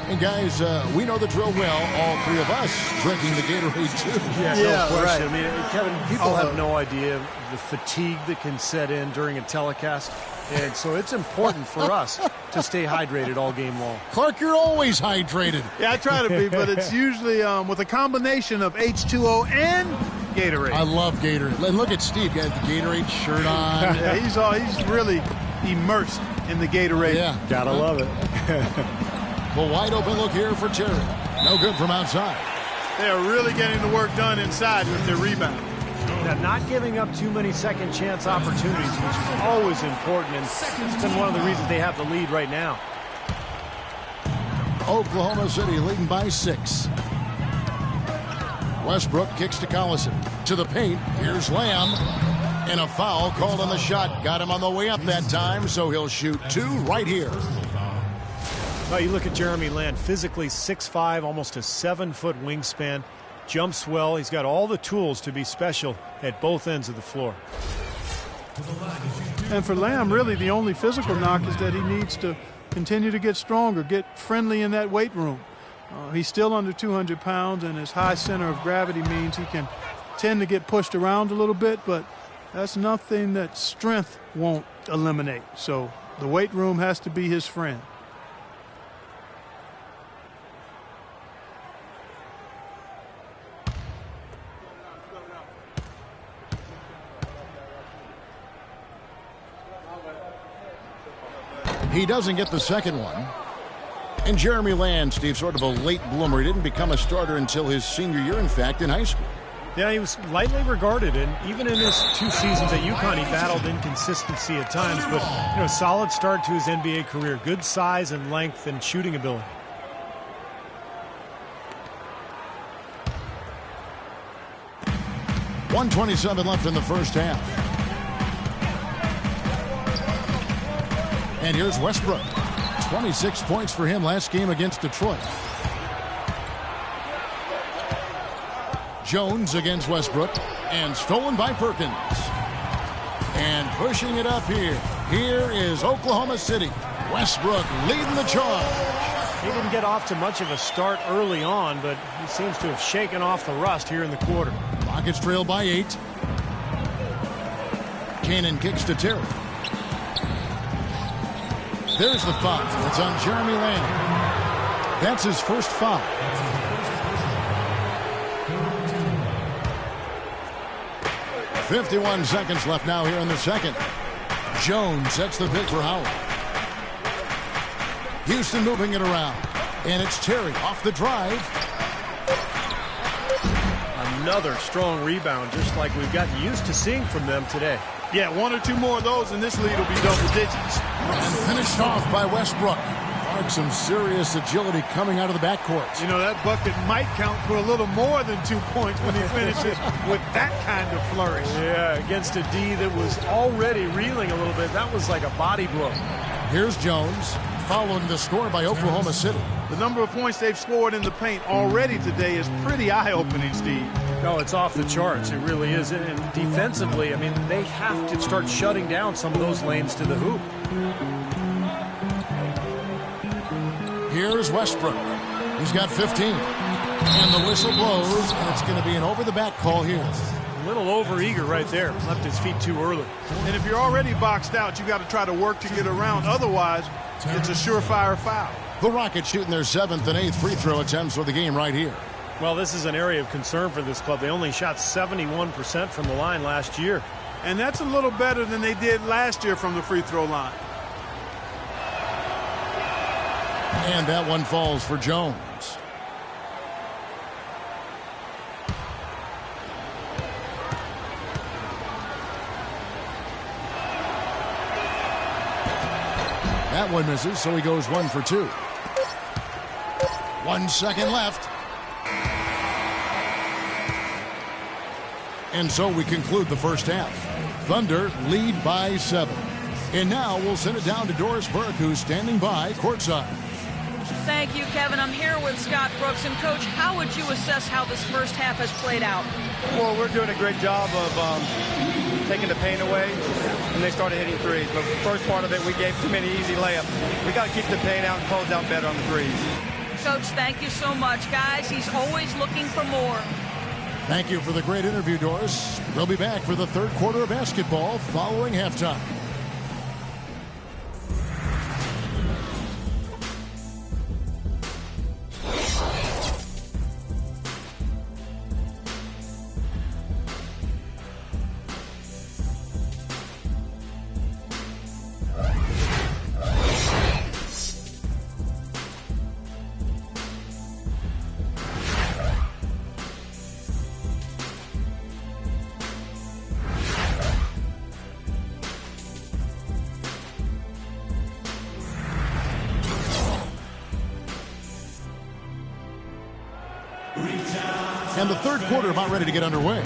And guys, we know the drill well, all three of us drinking the Gatorade too. No question. Right. I mean, Kevin, people have no idea the fatigue that can set in during a telecast. And so it's important for us to stay hydrated all game long. Clark, you're always hydrated. Yeah, I try to be, but it's usually with a combination of H2O and Gatorade. I love Gatorade. And look at Steve, got the Gatorade shirt on. Yeah, he's really immersed in the Gatorade. Yeah, gotta love it. The wide open look here for Terry. No good from outside. They are really getting the work done inside with their rebound. Now, not giving up too many second chance opportunities, which is always important, and it's been one of the reasons they have the lead right now. Oklahoma City leading by 6. Westbrook kicks to Collison. To the paint. Here's Lamb. And a foul called on the shot. Got him on the way up that time, so he'll shoot 2 right here. Well, you look at Jeremy Lamb, physically 6'5", almost a 7-foot wingspan. Jumps well. He's got all the tools to be special at both ends of the floor. And for Lamb, really the only physical knock is that he needs to continue to get stronger, get friendly in that weight room. He's still under 200 pounds, and his high center of gravity means he can tend to get pushed around a little bit, but that's nothing that strength won't eliminate. So the weight room has to be his friend. He doesn't get the second one. And Jeremy Lamb, Steve, sort of a late bloomer. He didn't become a starter until his senior year, in fact, in high school. Yeah, he was lightly regarded, and even in his 2 seasons at UConn, he battled inconsistency at times, but solid start to his NBA career. Good size and length and shooting ability. .127 left in the first half. And here's Westbrook. 26 points for him last game against Detroit. Jones against Westbrook, and stolen by Perkins. And pushing it up here. Here is Oklahoma City. Westbrook leading the charge. He didn't get off to much of a start early on, but he seems to have shaken off the rust here in the quarter. Rockets trail by 8. Cannon kicks to Terry. There's the foul. It's on Jeremy Lamb. That's his first foul. .51 seconds left now here in the second. Jones sets the pick for Howard. Houston moving it around. And it's Terry off the drive. Another strong rebound, just like we've gotten used to seeing from them today. Yeah, 1 or 2 more of those, and this lead will be double digits. And finished off by Westbrook. Some serious agility coming out of the backcourt. That bucket might count for a little more than 2 points when he finishes with that kind of flourish. Yeah, against a D that was already reeling a little bit. That was like a body blow. Here's Jones, following the score by Oklahoma City. The number of points they've scored in the paint already today is pretty eye-opening, Steve. No, it's off the charts. It really is. And defensively, they have to start shutting down some of those lanes to the hoop. Here's Westbrook. He's got 15. And the whistle blows, and it's going to be an over-the-back call here. A little over-eager right there. Left his feet too early. And if you're already boxed out, you got to try to work to get around. Otherwise, it's a surefire foul. The Rockets shooting their 7th and 8th free throw attempts for the game right here. Well, this is an area of concern for this club. They only shot 71% from the line last year. And that's a little better than they did last year from the free throw line. And that one falls for Jones. That one misses, so he goes 1 for 2. 1 second left. And so we conclude the first half. Thunder lead by 7. And now we'll send it down to Doris Burke, who's standing by courtside. Thank you, Kevin. I'm here with Scott Brooks. And, Coach, how would you assess how this first half has played out? Well, we're doing a great job of taking the pain away, and they started hitting threes. But the first part of it, we gave too many easy layups. We got to keep the pain out and close out better on the threes. Coach, thank you so much. Guys, he's always looking for more. Thank you for the great interview, Doris. We'll be back for the third quarter of basketball following halftime. And the third quarter about ready to get underway.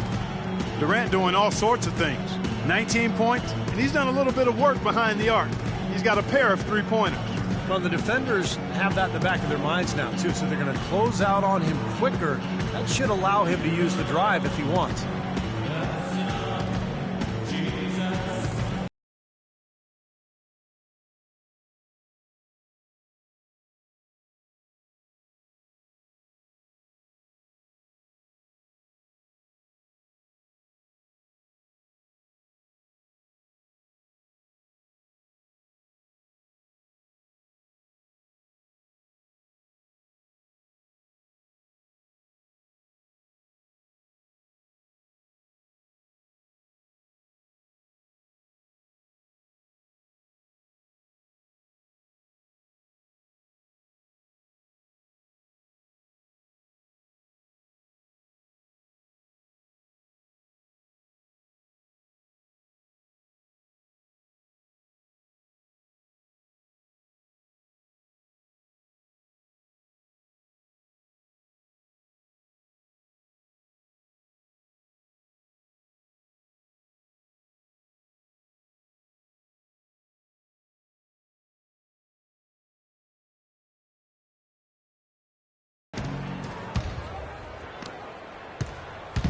Durant doing all sorts of things. 19 points, and he's done a little bit of work behind the arc. He's got a pair of three-pointers. Well, the defenders have that in the back of their minds now, too, so they're going to close out on him quicker. That should allow him to use the drive if he wants.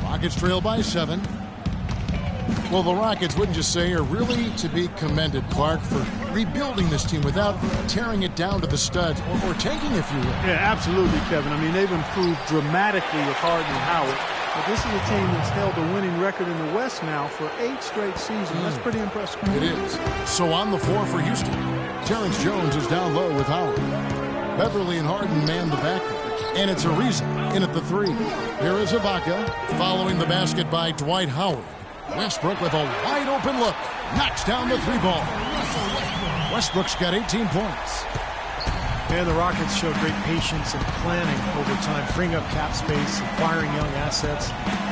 Rockets trail by 7. Well, the Rockets, wouldn't you say, are really to be commended, Clark, for rebuilding this team without tearing it down to the studs or tanking, if you will. Yeah, absolutely, Kevin. I mean, they've improved dramatically with Harden and Howard. But this is a team that's held a winning record in the West now for 8 straight seasons. That's pretty impressive. It is. So on the floor for Houston, Terrence Jones is down low with Howard. Beverly and Harden man the backcourt. And it's Ariza in at the 3. Here is Ibaka following the basket by Dwight Howard. Westbrook with a wide open look. Knocks down the 3 ball. Westbrook's got 18 points. And the Rockets showed great patience and planning over time, freeing up cap space, acquiring young assets.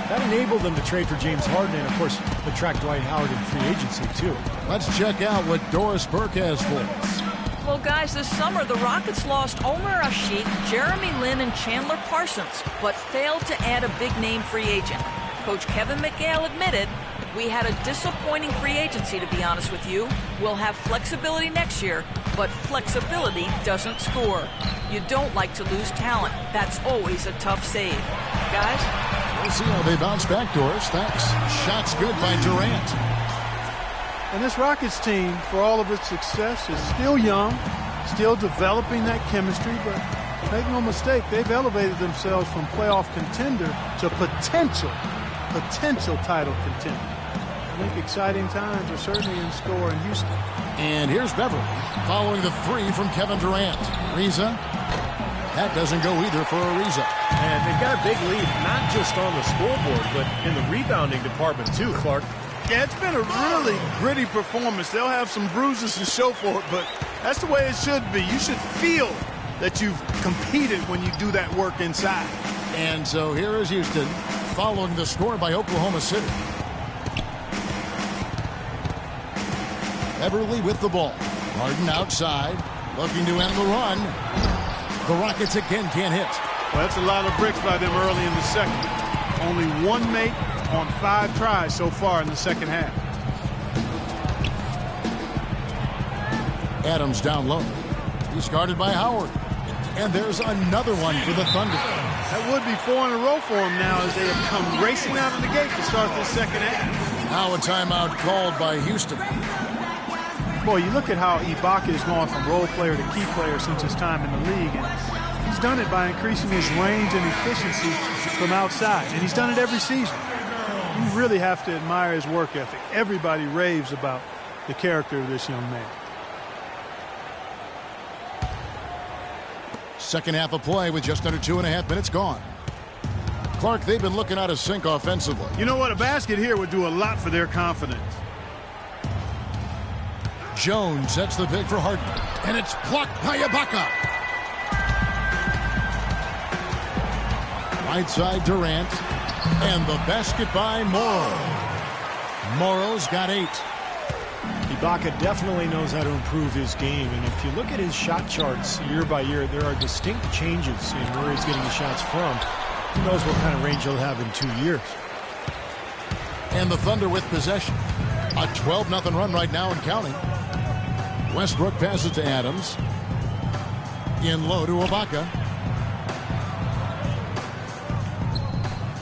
That enabled them to trade for James Harden and, of course, attract Dwight Howard in free agency, too. Let's check out what Doris Burke has for us. Well, guys, this summer the Rockets lost Omer Asik, Jeremy Lin, and Chandler Parsons, but failed to add a big-name free agent. Coach Kevin McHale admitted, "We had a disappointing free agency, to be honest with you. We'll have flexibility next year, but flexibility doesn't score. You don't like to lose talent. That's always a tough save." Guys? We'll see how they bounce back, Doris. Thanks. Shots good by Durant. And this Rockets team, for all of its success, is still young, still developing that chemistry, but make no mistake, they've elevated themselves from playoff contender to potential title contender. I think exciting times are certainly in store in Houston. And here's Beverly following the 3 from Kevin Durant. Ariza. That doesn't go either for Ariza. And they've got a big lead, not just on the scoreboard, but in the rebounding department, too, Clark. Yeah, it's been a really gritty performance. They'll have some bruises to show for it, but that's the way it should be. You should feel that you've competed when you do that work inside. And so here is Houston following the score by Oklahoma City. Beverly with the ball. Harden outside, looking to end the run. The Rockets again can't hit. Well, that's a lot of bricks by them early in the second. Only 1 make on 5 tries so far in the second half. Adams down low. He's guarded by Howard. And there's another one for the Thunder. That would be 4 in a row for them now as they have come racing out of the gate to start this second half. Now a timeout called by Houston. Boy, you look at how Ibaka has gone from role player to key player since his time in the league. And he's done it by increasing his range and efficiency from outside. And he's done it every season. You really have to admire his work ethic. Everybody raves about the character of this young man. Second half of play with just under 2.5 minutes gone. Clark, they've been looking out of sync offensively. You know what? A basket here would do a lot for their confidence. Jones sets the pick for Harden. And it's blocked by Ibaka. Right side Durant. And the basket by Morrow. Morrow's got 8. Ibaka definitely knows how to improve his game, and if you look at his shot charts year by year, there are distinct changes in where he's getting the shots from. Who knows what kind of range he'll have in 2 years. And the Thunder with possession. A 12-0 run right now and counting. Westbrook passes to Adams. In low to Ibaka.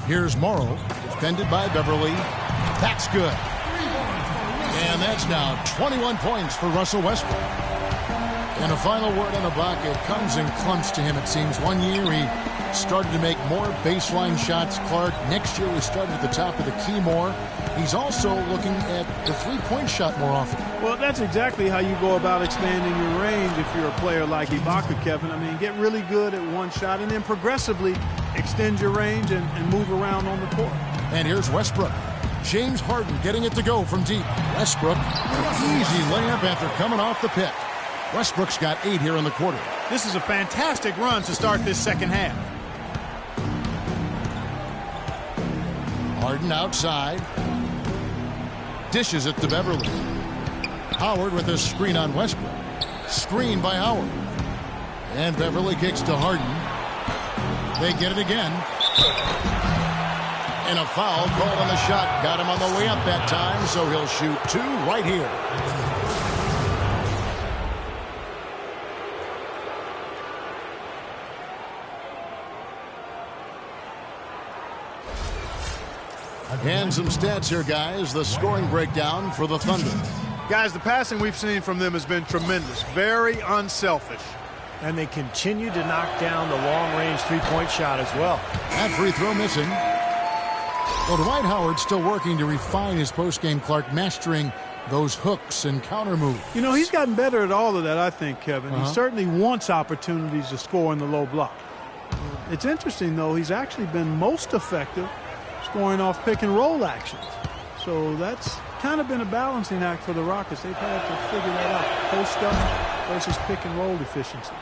Here's Morrow, defended by Beverly. That's good. And that's now 21 points for Russell Westbrook. And a final word on Ibaka. It comes in clumps to him, it seems. 1 year he started to make more baseline shots. Clark, next year we started at the top of the key more. He's also looking at the three-point shot more often. Well, that's exactly how you go about expanding your range if you're a player like Ibaka, Kevin. I mean, get really good at one shot and then progressively extend your range and move around on the court. And here's Westbrook. James Harden getting it to go from deep. Westbrook, an easy layup after coming off the pick. Westbrook's got 8 here in the quarter. This is a fantastic run to start this second half. Harden outside. Dishes it to Beverly. Howard with a screen on Westbrook. Screen by Howard. And Beverly kicks to Harden. They get it again. And a foul called on the shot. Got him on the way up that time, so he'll shoot 2 right here. And some stats here, guys. The scoring breakdown for the Thunder. Guys, the passing we've seen from them has been tremendous. Very unselfish. And they continue to knock down the long-range three-point shot as well. That free throw missing. Well, Dwight Howard's still working to refine his postgame, Clark, mastering those hooks and counter moves. You know, he's gotten better at all of that, I think, Kevin. He certainly wants opportunities to score in the low block. It's interesting, though, he's actually been most effective scoring off pick-and-roll actions. So that's kind of been a balancing act for the Rockets. They've had to figure that out. Post-up versus pick-and-roll efficiency.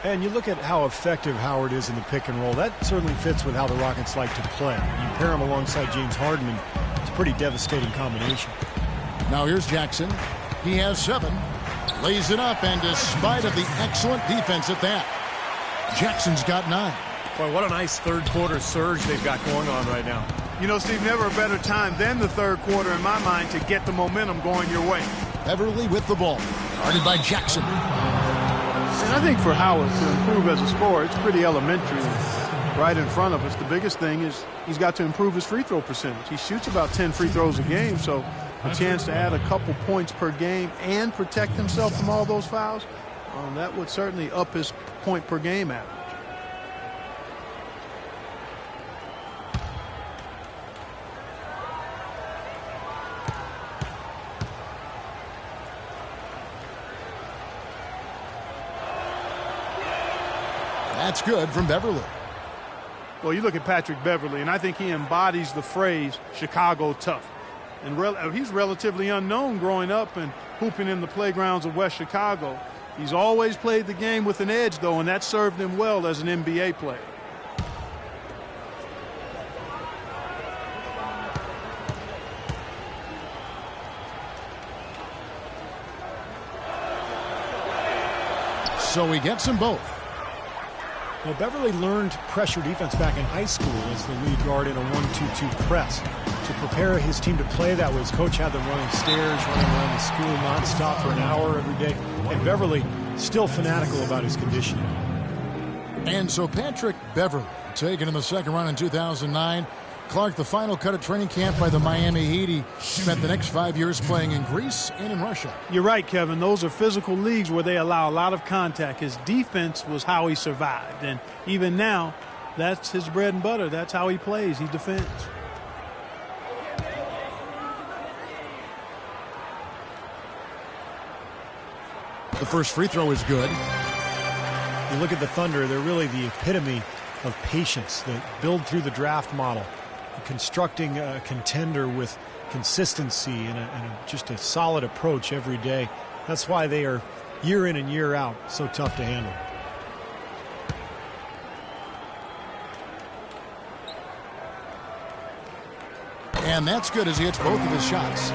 And you look at how effective Howard is in the pick and roll. That certainly fits with how the Rockets like to play. You pair him alongside James Harden, and it's a pretty devastating combination. Now here's Jackson. He has 7. Lays it up, and despite of the excellent defense at that, Jackson's got 9. Boy, what a nice third-quarter surge they've got going on right now. You know, Steve, never a better time than the third quarter in my mind to get the momentum going your way. Beverly with the ball. Guarded by Jackson. And I think for Howard to improve as a scorer, it's pretty elementary. Right in front of us, the biggest thing is he's got to improve his free throw percentage. He shoots about 10 free throws a game, so a chance to add a couple points per game and protect himself from all those fouls, that would certainly up his point per game average. That's good from Beverly. Well, you look at Patrick Beverly, and I think he embodies the phrase Chicago tough. And he's relatively unknown growing up and hooping in the playgrounds of West Chicago. He's always played the game with an edge, though, and that served him well as an NBA player. So he gets them both. Well, Beverly learned pressure defense back in high school as the lead guard in a 1-2-2 press. To prepare his team to play that way, his coach had them running stairs, running around the school nonstop for an hour every day. And Beverly still fanatical about his conditioning. And so Patrick Beverly, taken in the second round in 2009, Clark, the final cut of training camp by the Miami Heat. He spent the next 5 years playing in Greece and in Russia. You're right, Kevin. Those are physical leagues where they allow a lot of contact. His defense was how he survived. And even now, that's his bread and butter. That's how he plays. He defends. The first free throw is good. You look at the Thunder, they're really the epitome of patience. They build through the draft model, constructing a contender with consistency and just a solid approach every day. That's why they are, year in and year out, so tough to handle. And that's good as he hits both of his shots.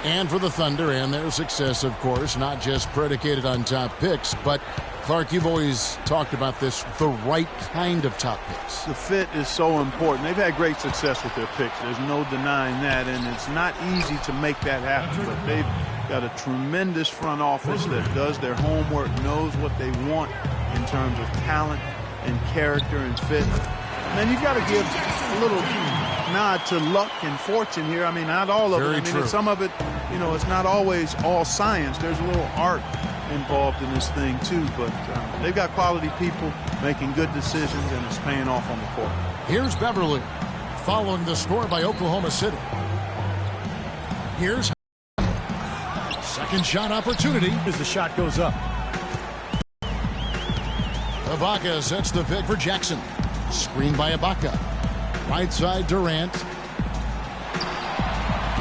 And for the Thunder and their success, of course, not just predicated on top picks, but Clark, you've always talked about this, the right kind of top picks. The fit is so important. They've had great success with their picks. There's no denying that, and it's not easy to make that happen. But they've got a tremendous front office that does their homework, knows what they want in terms of talent and character and fit. And then you've got to give a little nod to luck and fortune here. I mean, not all of it. I mean, some of it, you know, it's not always all science. There's a little art involved in this thing too, but they've got quality people making good decisions, and it's paying off on the court. Here's Beverly following the score by Oklahoma City. Here's second shot opportunity as the shot goes up. Ibaka sets the pick for Jackson. Screen by Ibaka. Right side Durant.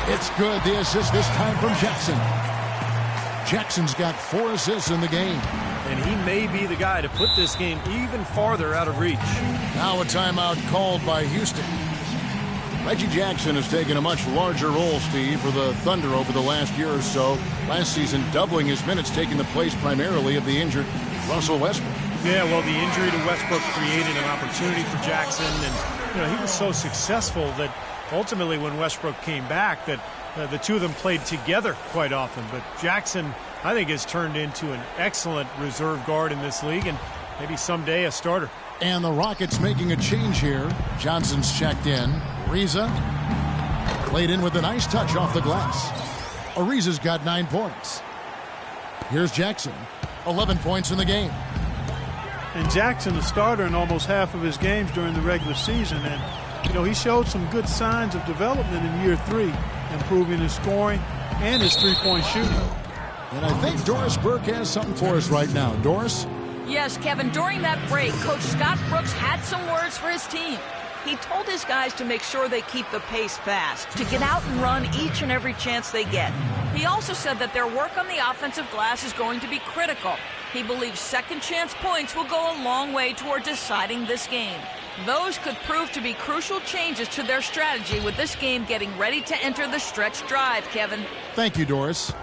It's good. The assist this time from Jackson. Jackson's got 4 assists in the game. And he may be the guy to put this game even farther out of reach. Now a timeout called by Houston. Reggie Jackson has taken a much larger role, Steve, for the Thunder over the last year or so. Last season, doubling his minutes, taking the place primarily of the injured Russell Westbrook. Yeah, well, the injury to Westbrook created an opportunity for Jackson. And, you know, he was so successful that ultimately when Westbrook came back that the two of them played together quite often. But Jackson, I think, has turned into an excellent reserve guard in this league and maybe someday a starter. And the Rockets making a change here. Johnson's checked in. Ariza played in with a nice touch off the glass. Ariza's got 9 points. Here's Jackson. 11 points in the game. And Jackson, the starter in almost half of his games during the regular season. And, you know, he showed some good signs of development in year 3, improving his scoring and his three-point shooting. And I think Doris Burke has something for us right now. Doris? Yes, Kevin, during that break, Coach Scott Brooks had some words for his team. He told his guys to make sure they keep the pace fast, to get out and run each and every chance they get. He also said that their work on the offensive glass is going to be critical. He believes second chance points will go a long way toward deciding this game. Those could prove to be crucial changes to their strategy with this game getting ready to enter the stretch drive, Kevin. Thank you, Doris.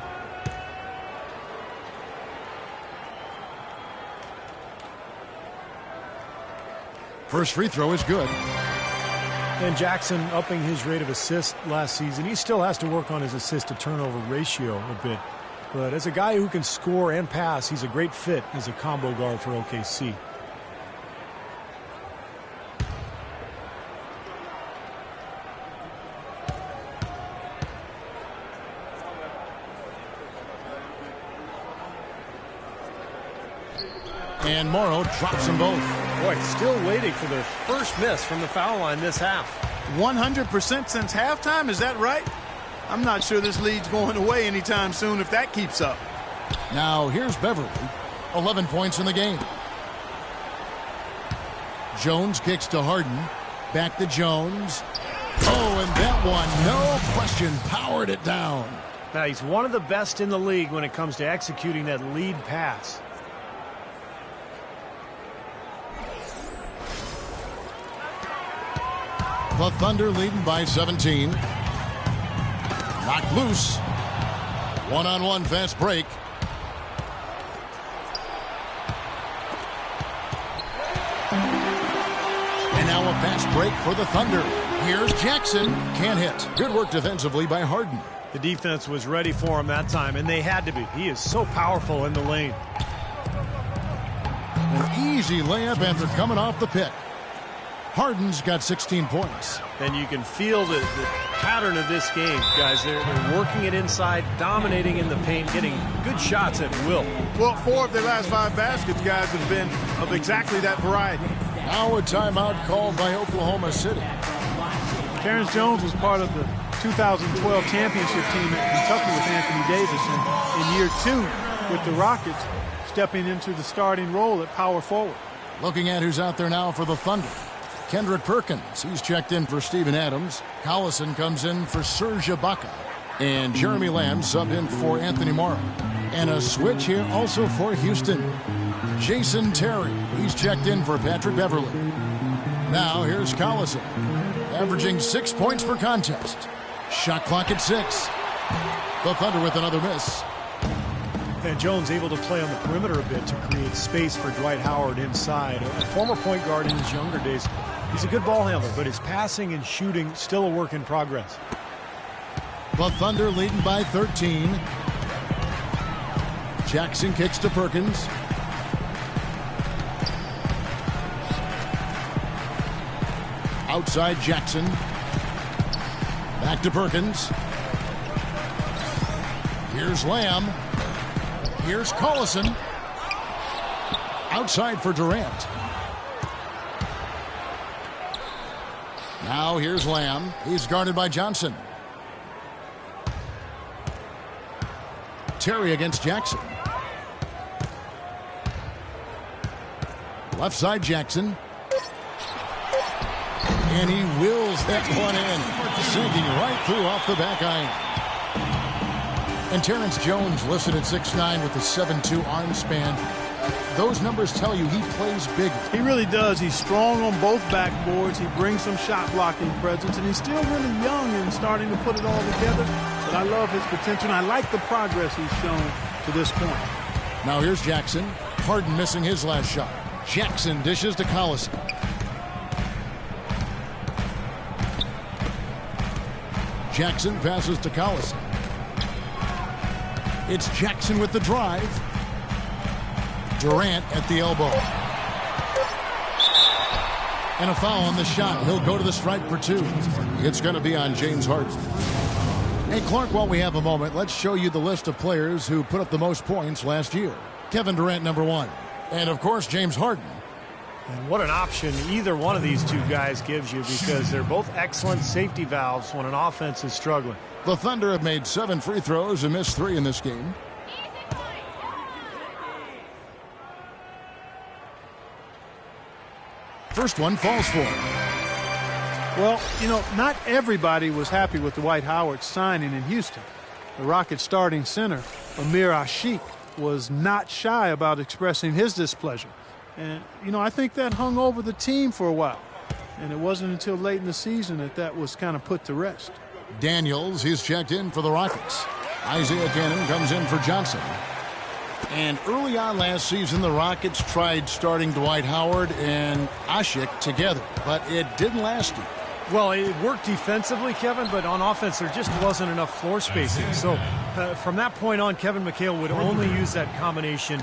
First free throw is good. And Jackson upping his rate of assist last season. He still has to work on his assist-to-turnover ratio a bit. But as a guy who can score and pass, he's a great fit as a combo guard for OKC. And Morrow drops them both. Boy, still waiting for their first miss from the foul line this half. 100% since halftime, is that right? I'm not sure this lead's going away anytime soon if that keeps up. Now here's Beverly. 11 points in the game. Jones kicks to Harden. Back to Jones. Oh, and that one, no question, powered it down. Now, he's one of the best in the league when it comes to executing that lead pass. The Thunder leading by 17. Knocked loose. One-on-one fast break. And now a fast break for the Thunder. Here's Jackson. Can't hit. Good work defensively by Harden. The defense was ready for him that time, and they had to be. He is so powerful in the lane. An easy layup after coming off the pick. Harden's got 16 points. And you can feel the pattern of this game, guys. They're working it inside, dominating in the paint, getting good shots at will. Well, 4 of their last 5 baskets, guys, have been of exactly that variety. Now a timeout called by Oklahoma City. Terrence Jones was part of the 2012 championship team at Kentucky with Anthony Davis. And in year 2 with the Rockets, stepping into the starting role at power forward. Looking at who's out there now for the Thunder. Kendrick Perkins, he's checked in for Steven Adams. Collison comes in for Serge Ibaka. And Jeremy Lamb subbed in for Anthony Morrow. And a switch here also for Houston. Jason Terry, he's checked in for Patrick Beverly. Now here's Collison, averaging 6 points per contest. Shot clock at 6. The Thunder with another miss. And Jones able to play on the perimeter a bit to create space for Dwight Howard inside. A former point guard in his younger days. He's a good ball handler, but his passing and shooting still a work in progress. The Thunder leading by 13. Jackson kicks to Perkins. Outside Jackson. Back to Perkins. Here's Lamb. Here's Collison. Outside for Durant. Now here's Lamb. He's guarded by Johnson. Terry against Jackson. Left side Jackson. And he wills that one in. Sinking right through off the back iron. And Terrence Jones listed at 6'9" with a 7'2" arm span. Those numbers tell you he plays big. He really does. He's strong on both backboards. He brings some shot blocking presence, and he's still really young and starting to put it all together. But I love his potential, and I like the progress he's shown to this point. Now here's Jackson. Harden missing his last shot. Jackson dishes to Collison. Jackson passes to Collison. It's Jackson with the drive. Durant at the elbow. And a foul on the shot. He'll go to the stripe for 2. It's going to be on James Harden. Hey, Clark, while we have a moment, let's show you the list of players who put up the most points last year. Kevin Durant, number 1. And, of course, James Harden. And what an option either one of these two guys gives you, because they're both excellent safety valves when an offense is struggling. The Thunder have made 7 free throws and missed 3 in this game. First one falls for him. Well, you know, not everybody was happy with Dwight Howard's signing in Houston. The Rockets starting center, Amir Ashiq, was not shy about expressing his displeasure. And, you know, I think that hung over the team for a while. And it wasn't until late in the season that was kind of put to rest. Daniels, he's checked in for the Rockets. Isaiah Cannon comes in for Johnson. And early on last season, the Rockets tried starting Dwight Howard and Ashiq together, but it didn't last year. Well, it worked defensively, Kevin, but on offense, there just wasn't enough floor spacing. So from that point on, Kevin McHale would only use that combination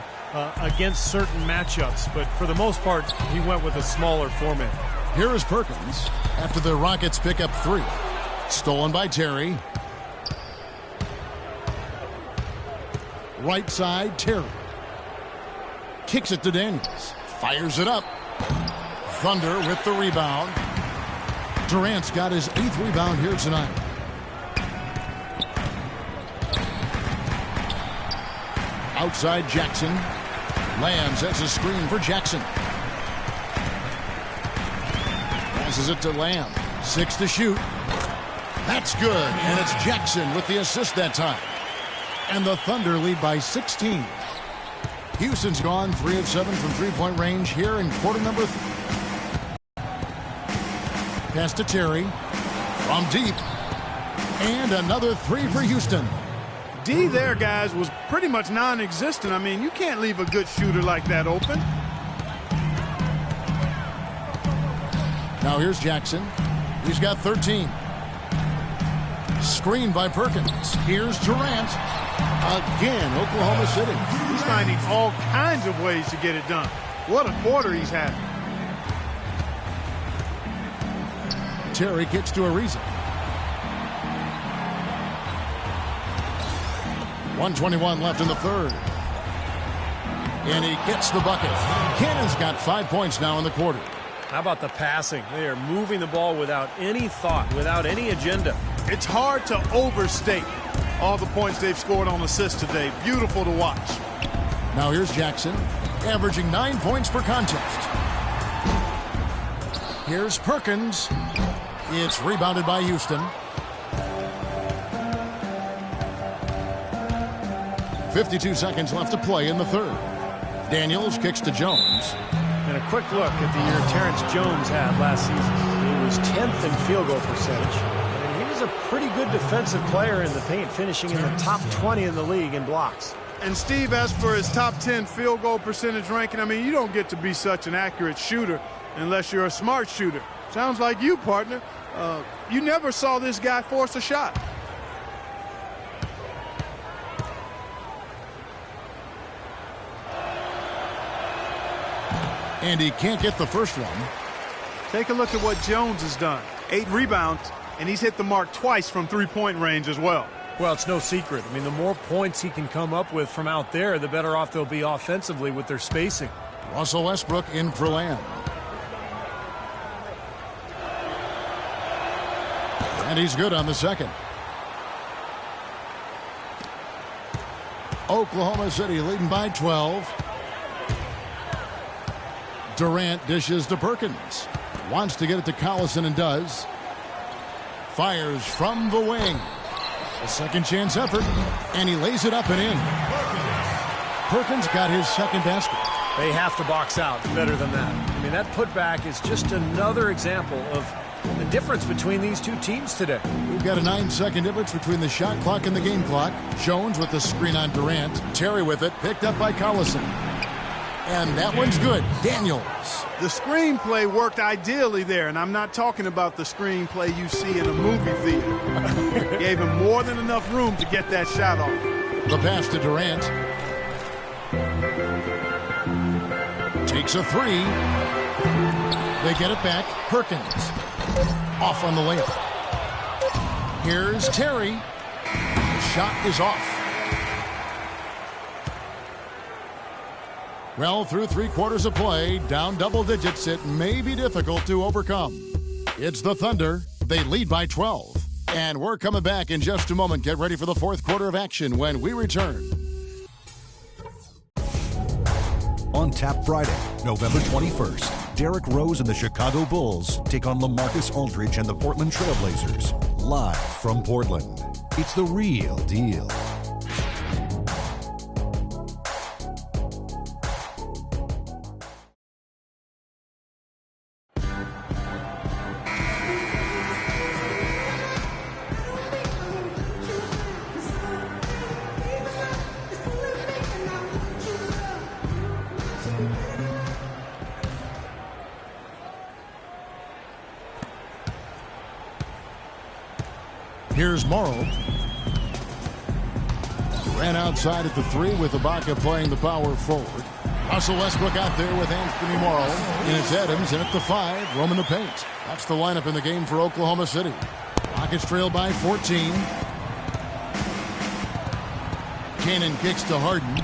against certain matchups. But for the most part, he went with a smaller format. Here is Perkins after the Rockets pick up 3. Stolen by Terry. Right side, Terry. Kicks it to Daniels. Fires it up. Thunder with the rebound. Durant's got his 8th rebound here tonight. Outside Jackson. Lamb sets a screen for Jackson. Passes it to Lamb. 6 to shoot. That's good. And it's Jackson with the assist that time. And the Thunder lead by 16. Houston's gone 3 of 7 from three-point range here in quarter number 3. Pass to Terry from deep. And another 3 for Houston. D there, guys, was pretty much non-existent. I mean, you can't leave a good shooter like that open. Now here's Jackson. He's got 13. Screened by Perkins. Here's Durant. Again, Oklahoma City. He's finding all kinds of ways to get it done. What a quarter he's had. Terry gets to Ariza. 1:21 left in the third. And he gets the bucket. Cannon's got 5 points now in the quarter. How about the passing? They are moving the ball without any thought, without any agenda. It's hard to overstate all the points they've scored on assists today. Beautiful to watch. Now here's Jackson, averaging 9 points per contest. Here's Perkins. It's rebounded by Houston. 52 seconds left to play in the third. Daniels kicks to Jones. And a quick look at the year Terrence Jones had last season. He was 10th in field goal percentage. And he was a pretty good defensive player in the paint, finishing in the top 20 in the league in blocks. And Steve, as for his top 10 field goal percentage ranking, I mean, you don't get to be such an accurate shooter unless you're a smart shooter. Sounds like you, partner. You never saw this guy force a shot. And he can't get the first one. Take a look at what Jones has done. 8 rebounds, and he's hit the mark twice from three-point range as well. Well, it's no secret. I mean, the more points he can come up with from out there, the better off they'll be offensively with their spacing. Russell Westbrook in for Lamb. And he's good on the second. Oklahoma City leading by 12. Durant dishes to Perkins. Wants to get it to Collison and does. Fires from the wing. A second chance effort. And he lays it up and in. Perkins got his second basket. They have to box out better than that. I mean, that putback is just another example of the difference between these two teams today. We've got a 9-second difference between the shot clock and the game clock. Jones with the screen on Durant. Terry with it, picked up by Collison. And that one's good. Daniels. The screenplay worked ideally there, and I'm not talking about the screenplay you see in a movie theater. Gave him more than enough room to get that shot off. The pass to Durant. Takes a three. They get it back. Perkins. Off on the layup. Here's Terry. The shot is off. Well, through 3 quarters of play, down double digits, it may be difficult to overcome. It's the Thunder. They lead by 12. And we're coming back in just a moment. Get ready for the fourth quarter of action when we return. On Tap Friday, November 21st, Derrick Rose and the Chicago Bulls take on LaMarcus Aldridge and the Portland Trailblazers. Live from Portland. It's the real deal. Here's Morrow. Ran outside at the 3 with Ibaka playing the power forward. Russell Westbrook out there with Anthony Morrow. And it's Adams in at the 5, roaming the paint. That's the lineup in the game for Oklahoma City. Rockets trail by 14. Cannon kicks to Harden.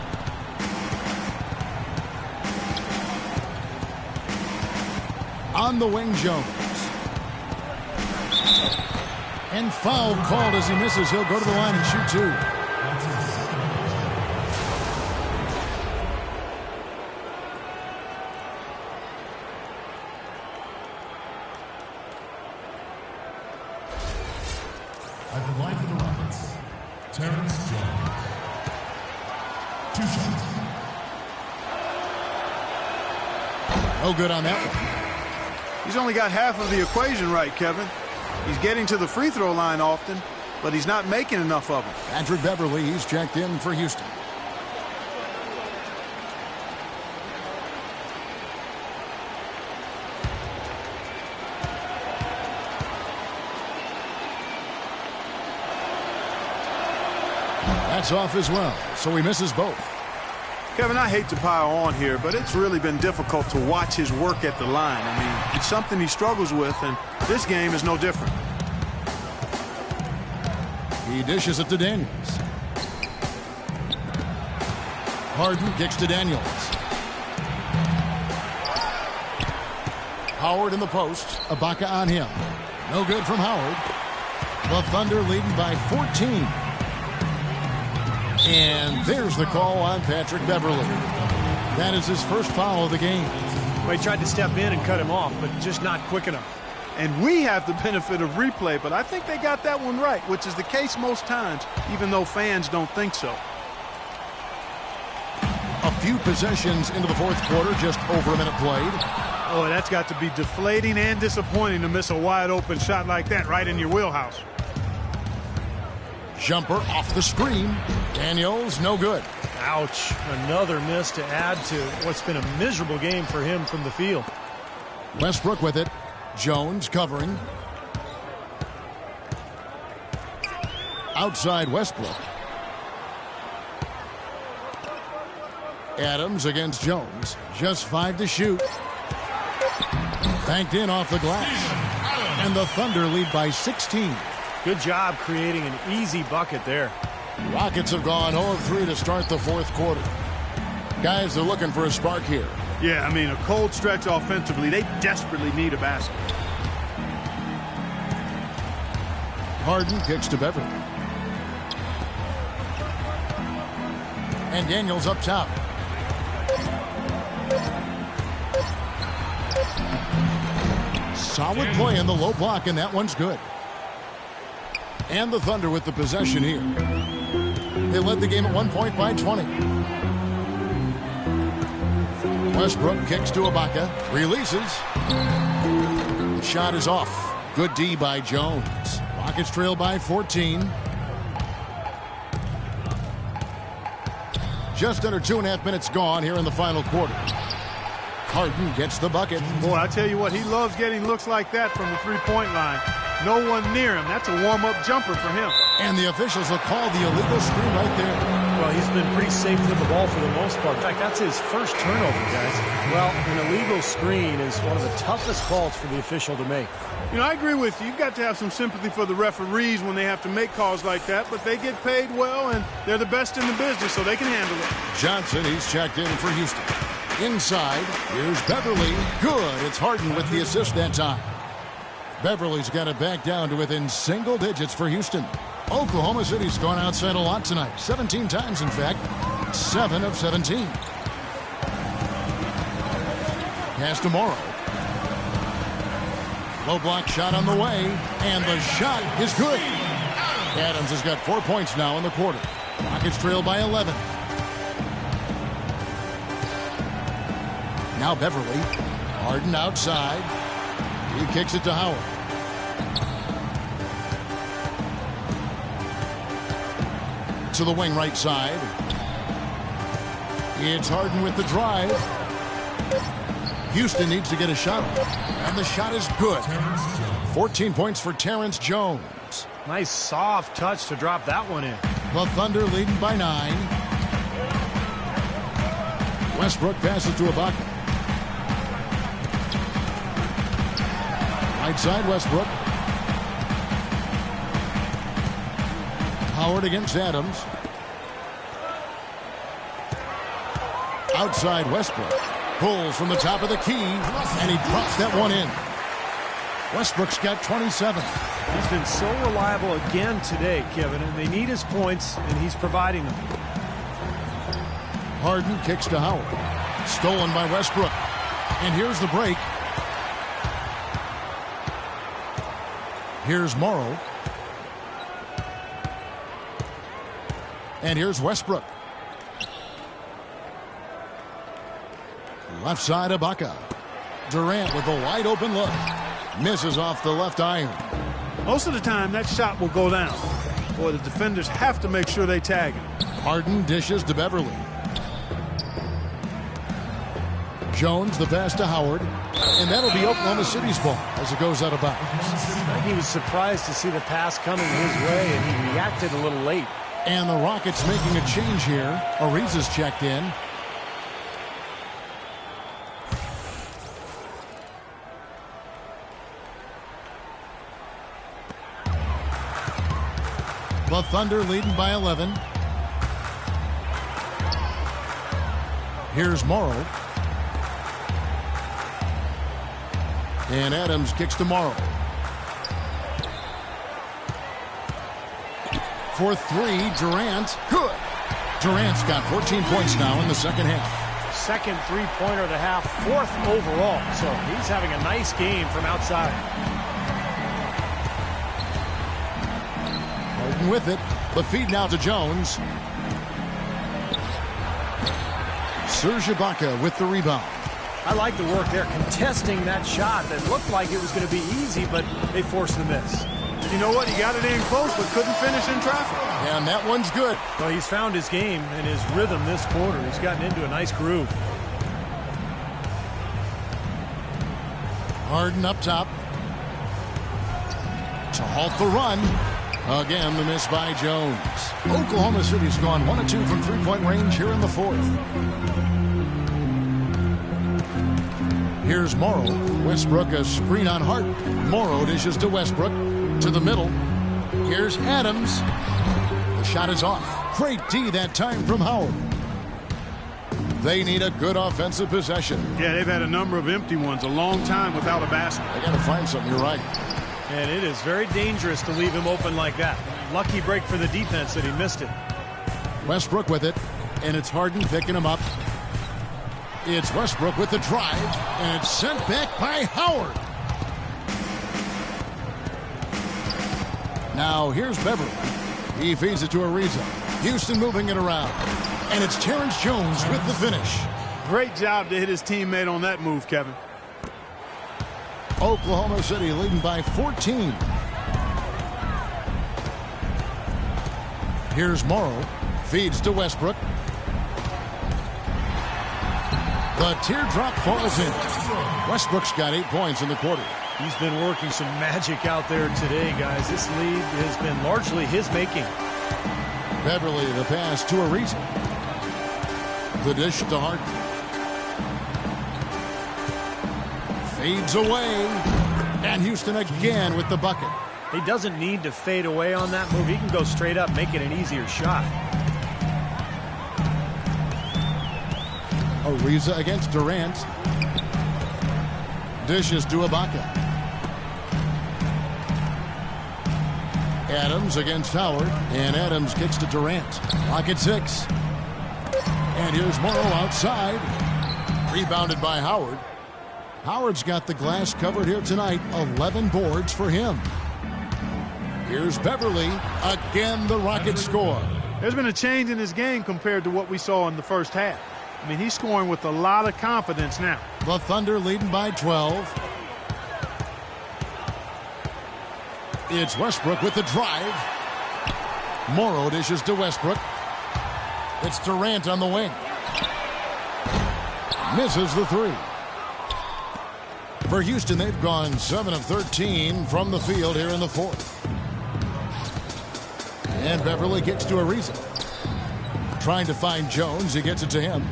On the wing, Jones. And foul called as he misses. He'll go to the line and shoot 2. At the line for the Rockets, Terrence Jones. 2 shots. No good on that one. He's only got half of the equation right, Kevin. He's getting to the free throw line often, but he's not making enough of them. Patrick Beverly, he's checked in for Houston. That's off as well, so he misses both. Kevin, I hate to pile on here, but it's really been difficult to watch his work at the line. I mean, it's something he struggles with, and this game is no different. He dishes it to Daniels. Harden kicks to Daniels. Howard in the post. Ibaka on him. No good from Howard. The Thunder leading by 14. And there's the call on Patrick Beverley. That is his first foul of the game. Well, he tried to step in and cut him off, but just not quick enough. And we have the benefit of replay, but I think they got that one right, which is the case most times, even though fans don't think so. A few possessions into the fourth quarter, just over a minute played. Oh, that's got to be deflating and disappointing to miss a wide-open shot like that right in your wheelhouse. Jumper off the screen. Daniels, no good. Ouch. Another miss to add to what's been a miserable game for him from the field. Westbrook with it. Jones covering. Outside Westbrook. Adams against Jones. Just 5 to shoot. Banked in off the glass. And the Thunder lead by 16. Good job creating an easy bucket there. Rockets have gone 0 of 3 to start the fourth quarter. Guys, they're looking for a spark here. Yeah, I mean, a cold stretch offensively. They desperately need a basket. Harden kicks to Beverley. And Daniels up top. Solid play in the low block, and that one's good. And the Thunder with the possession here. They led the game at 1 point by 20. Westbrook kicks to Ibaka. Releases. The shot is off. Good D by Jones. Rockets trail by 14. Just under 2.5 minutes gone here in the final quarter. Harden gets the bucket. Boy, I tell you what, he loves getting looks like that from the three-point line. No one near him. That's a warm-up jumper for him. And the officials will call the illegal screen right there. Well, he's been pretty safe with the ball for the most part. In fact, that's his first turnover, guys. Well, an illegal screen is one of the toughest calls for the official to make. You know, I agree with you. You've got to have some sympathy for the referees when they have to make calls like that, but they get paid well, and they're the best in the business, so they can handle it. Johnson, he's checked in for Houston. Inside, here's Beverley. Good. It's Harden with the assist that time. Beverly's got it back down to within single digits for Houston. Oklahoma City's gone outside a lot tonight. 17 times, in fact. 7 of 17. Pass to Morrow. Low block shot on the way. And the shot is good. Adams has got 4 points now in the quarter. Rockets trail by 11. Now Beverly. Harden outside. He kicks it to Howard. To the wing right side. It's Harden with the drive. Houston needs to get a shot. And the shot is good. 14 points for Terrence Jones. Nice soft touch to drop that one in. The Thunder leading by 9. Westbrook passes to Ibaka. Right side Westbrook. Howard against Adams. Outside Westbrook. Pulls from the top of the key, and he drops that one in. Westbrook's got 27. He's been so reliable again today, Kevin, and they need his points, and he's providing them. Harden kicks to Howard. Stolen by Westbrook. And here's the break. Here's Morrow. And here's Westbrook. Left side Ibaka. Durant with a wide open look. Misses off the left iron. Most of the time, that shot will go down. Boy, the defenders have to make sure they tag him. Harden dishes to Beverly. Jones, the pass to Howard. And that'll be Oklahoma City's ball as it goes out of bounds. I think he was surprised to see the pass coming his way, and he reacted a little late. And the Rockets making a change here. Ariza's checked in. The Thunder leading by 11. Here's Morrow. And Adams kicks to Morrow. For three, Durant. Good. Durant's got 14 points now in the second half. Second three-pointer of the half, fourth overall. So he's having a nice game from outside. Harden with it. The feed now to Jones. Serge Ibaka with the rebound. I like the work there, contesting that shot that looked like it was going to be easy, but they forced the miss. You know what? He got it in close, but couldn't finish in traffic. And that one's good. Well, he's found his game and his rhythm this quarter. He's gotten into a nice groove. Harden up top. To halt the run. Again, the miss by Jones. Oklahoma City's gone 1 of 2 from three-point range here in the fourth. Here's Morrow. Westbrook, a screen on Harden. Morrow dishes to Westbrook. To the middle. Here's Adams. The shot is off. Great D that time from Howard. They need a good offensive possession. Yeah, they've had a number of empty ones, a long time without a basket. They got to find something, you're right. And it is very dangerous to leave him open like that. Lucky break for the defense that he missed it. Westbrook with it, and it's Harden picking him up. It's Westbrook with the drive, and it's sent back by Howard. Now here's Beverly. He feeds it to Ariza. Houston moving it around. And it's Terrence Jones with the finish. Great job to hit his teammate on that move, Kevin. Oklahoma City leading by 14. Here's Morrow. Feeds to Westbrook. The teardrop falls in. Westbrook's got 8 points in the quarter. He's been working some magic out there today, guys. This lead has been largely his making. Beverly, the pass to Ariza. The dish to Harden. Fades away. And Houston again with the bucket. He doesn't need to fade away on that move. He can go straight up, make it an easier shot. Ariza against Durant. Dishes to Ibaka. Adams against Howard. And Adams kicks to Durant. Clock at 6. And here's Morrow outside. Rebounded by Howard. Howard's got the glass covered here tonight. 11 boards for him. Here's Beverly. Again, the Rockets score. There's been a change in his game compared to what we saw in the first half. I mean, he's scoring with a lot of confidence now. The Thunder leading by 12. It's Westbrook with the drive. Morrow dishes to Westbrook. It's Durant on the wing. Misses the three. For Houston, they've gone 7 of 13 from the field here in the fourth. And Beverly gets to Ariza. Trying to find Jones. He gets it to him.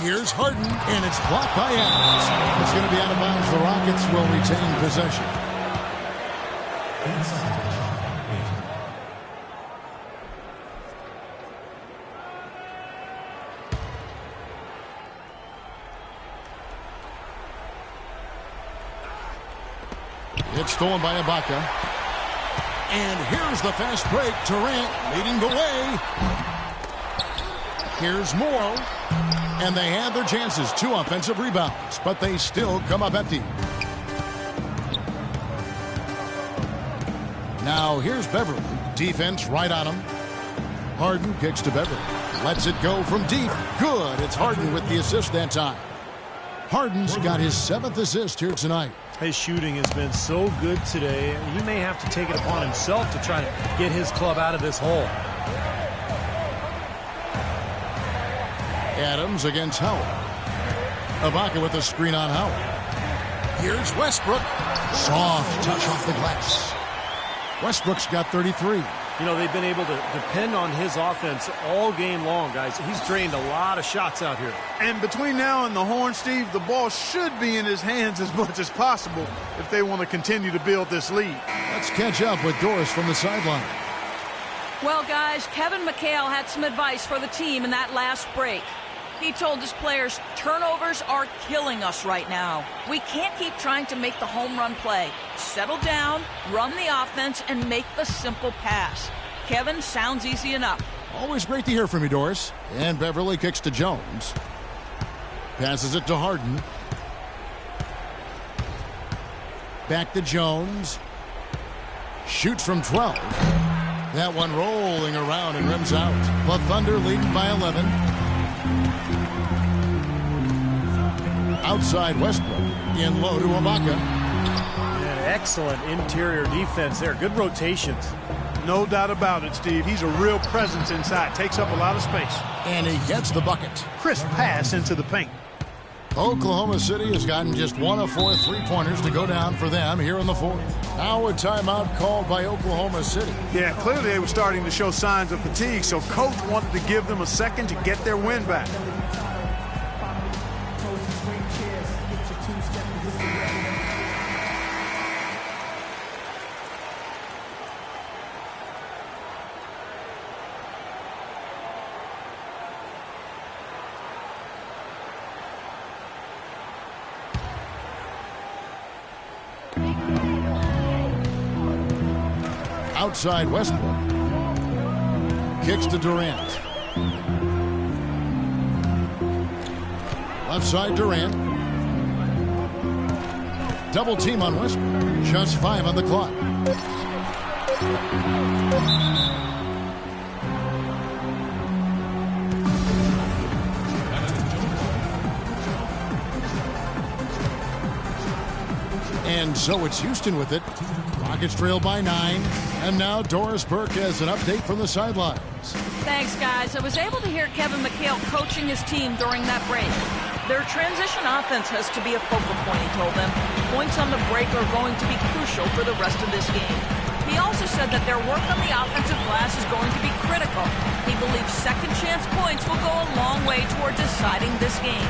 Here's Harden, and it's blocked by Adams. It's going to be out of bounds. The Rockets will retain possession. It's stolen by Ibaka. And here's the fast break. Durant leading the way. Here's Morrow. And they have their chances. 2 offensive rebounds. But they still come up empty. Now here's Beverly. Defense right on him. Harden kicks to Beverly. Lets it go from deep. Good. It's Harden with the assist that time. Harden's got his 7th assist here tonight. His shooting has been so good today. He may have to take it upon himself to try to get his club out of this hole. Adams against Howard. Ibaka with a screen on Howard. Here's Westbrook. Soft touch off the glass. Westbrook's got 33. You know, they've been able to depend on his offense all game long, guys. He's drained a lot of shots out here. And between now and the horn, Steve, the ball should be in his hands as much as possible if they want to continue to build this lead. Let's catch up with Doris from the sideline. Well, guys, Kevin McHale had some advice for the team in that last break. He told his players, turnovers are killing us right now. We can't keep trying to make the home run play. Settle down, run the offense, and make the simple pass. Kevin, sounds easy enough. Always great to hear from you, Doris. And Beverly kicks to Jones. Passes it to Harden. Back to Jones. Shoots from 12. That one rolling around and rims out. The Thunder leading by 11. Outside Westbrook. In low to Ibaka. Excellent interior defense there. Good rotations. No doubt about it, Steve. He's a real presence inside. Takes up a lot of space. And he gets the bucket. Crisp pass into the paint. Oklahoma City has gotten just 1 of 4 3-pointers to go down for them here in the fourth. Now a timeout called by Oklahoma City. Yeah, clearly they were starting to show signs of fatigue, so coach wanted to give them a second to get their win back. Outside Westbrook. Kicks to Durant. Left side Durant. Double team on Westbrook. Just 5 on the clock. And so it's Houston with it. Rockets trail by 9. And now Doris Burke has an update from the sidelines. Thanks, guys. I was able to hear Kevin McHale coaching his team during that break. Their transition offense has to be a focal point, he told them. Points on the break are going to be crucial for the rest of this game. He also said that their work on the offensive glass is going to be critical. He believes second chance points will go a long way toward deciding this game.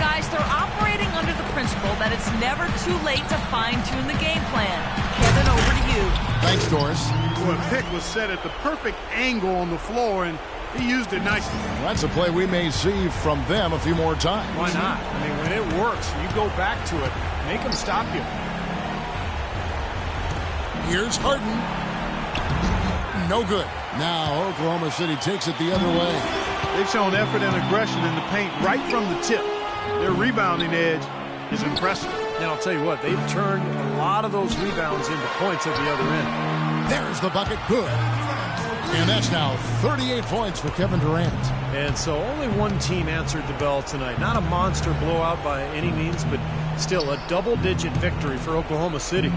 Guys, they're operating under the principle that it's never too late to fine-tune the game plan. Kevin, over to you. Thanks, Doris. Well, a pick was set at the perfect angle on the floor, and he used it nicely. Well, that's a play we may see from them a few more times. Why not? I mean, when it works, you go back to it. Make them stop you. Here's Harden. No good. Now Oklahoma City takes it the other way. They've shown effort and aggression in the paint right from the tip. Their rebounding edge is impressive. And I'll tell you what, they've turned a lot of those rebounds into points at the other end. There's the bucket. Good. And that's now 38 points for Kevin Durant. And so only one team answered the bell tonight. Not a monster blowout by any means, but still a double-digit victory for Oklahoma City.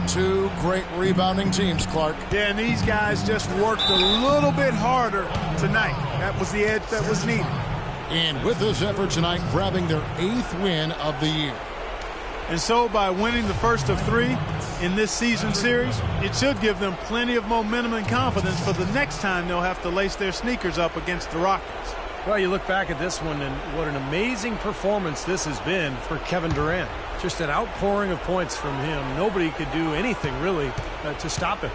2 great rebounding teams, Clark. Yeah, and these guys just worked a little bit harder tonight. That was the edge that was needed. And with this effort tonight, grabbing their 8th win of the year. And so by winning the first of 3 in this season series, it should give them plenty of momentum and confidence for the next time they'll have to lace their sneakers up against the Rockets. Well, you look back at this one, and what an amazing performance this has been for Kevin Durant. Just an outpouring of points from him. Nobody could do anything, really, to stop him.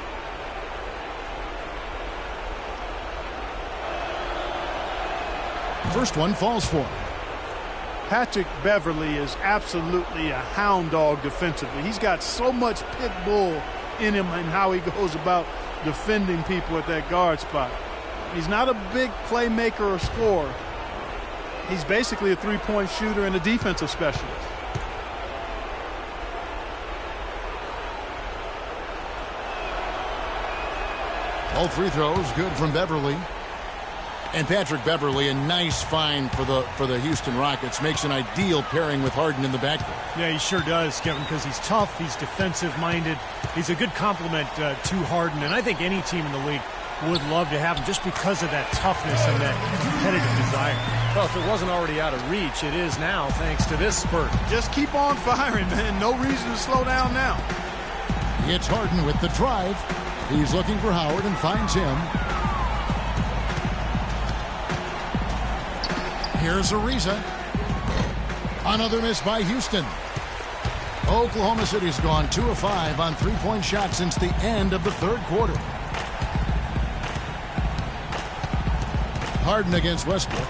First one falls for him. Patrick Beverly is absolutely a hound dog defensively. He's got so much pit bull in him and how he goes about defending people at that guard spot. He's not a big playmaker or scorer. He's basically a three-point shooter and a defensive specialist. All free throws good from Beverly. And Patrick Beverly, a nice find for the Houston Rockets, makes an ideal pairing with Harden in the backcourt. Yeah, he sure does, Kevin, because he's tough, he's defensive-minded. He's a good complement to Harden, and I think any team in the league would love to have him just because of that toughness and that competitive desire. Well, if it wasn't already out of reach, it is now thanks to this spurt. Just keep on firing, man. No reason to slow down now. It's Harden with the drive. He's looking for Howard and finds him. Here's Ariza. Another miss by Houston. Oklahoma City's gone 2 of 5 on three-point shots since the end of the third quarter. Harden against Westbrook.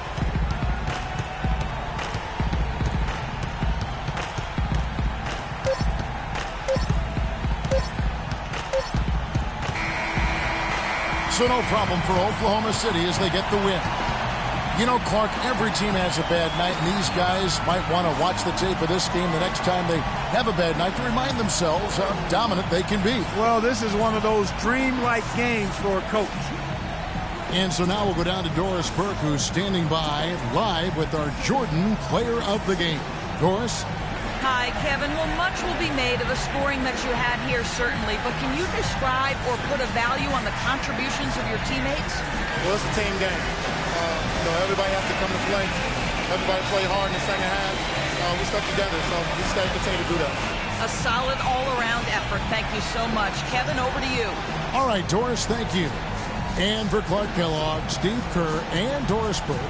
So no problem for Oklahoma City as they get the win. You know, Clark, every team has a bad night, and these guys might want to watch the tape of this game the next time they have a bad night to remind themselves how dominant they can be. Well, this is one of those dreamlike games for a coach. And so now we'll go down to Doris Burke, who's standing by live with our Jordan Player of the Game. Doris? Hi, Kevin. Well, much will be made of the scoring that you had here, certainly. But can you describe or put a value on the contributions of your teammates? Well, it's a team game. Everybody has to come to play. Everybody play hard in the second half. We stuck together, so we just got to continue to do that. A solid all-around effort. Thank you so much. Kevin, over to you. All right, Doris, thank you. And for Clark Kellogg, Steve Kerr, and Doris Burke,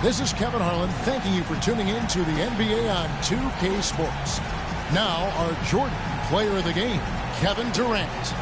this is Kevin Harlan thanking you for tuning in to the NBA on 2K Sports. Now, our Jordan Player of the Game, Kevin Durant.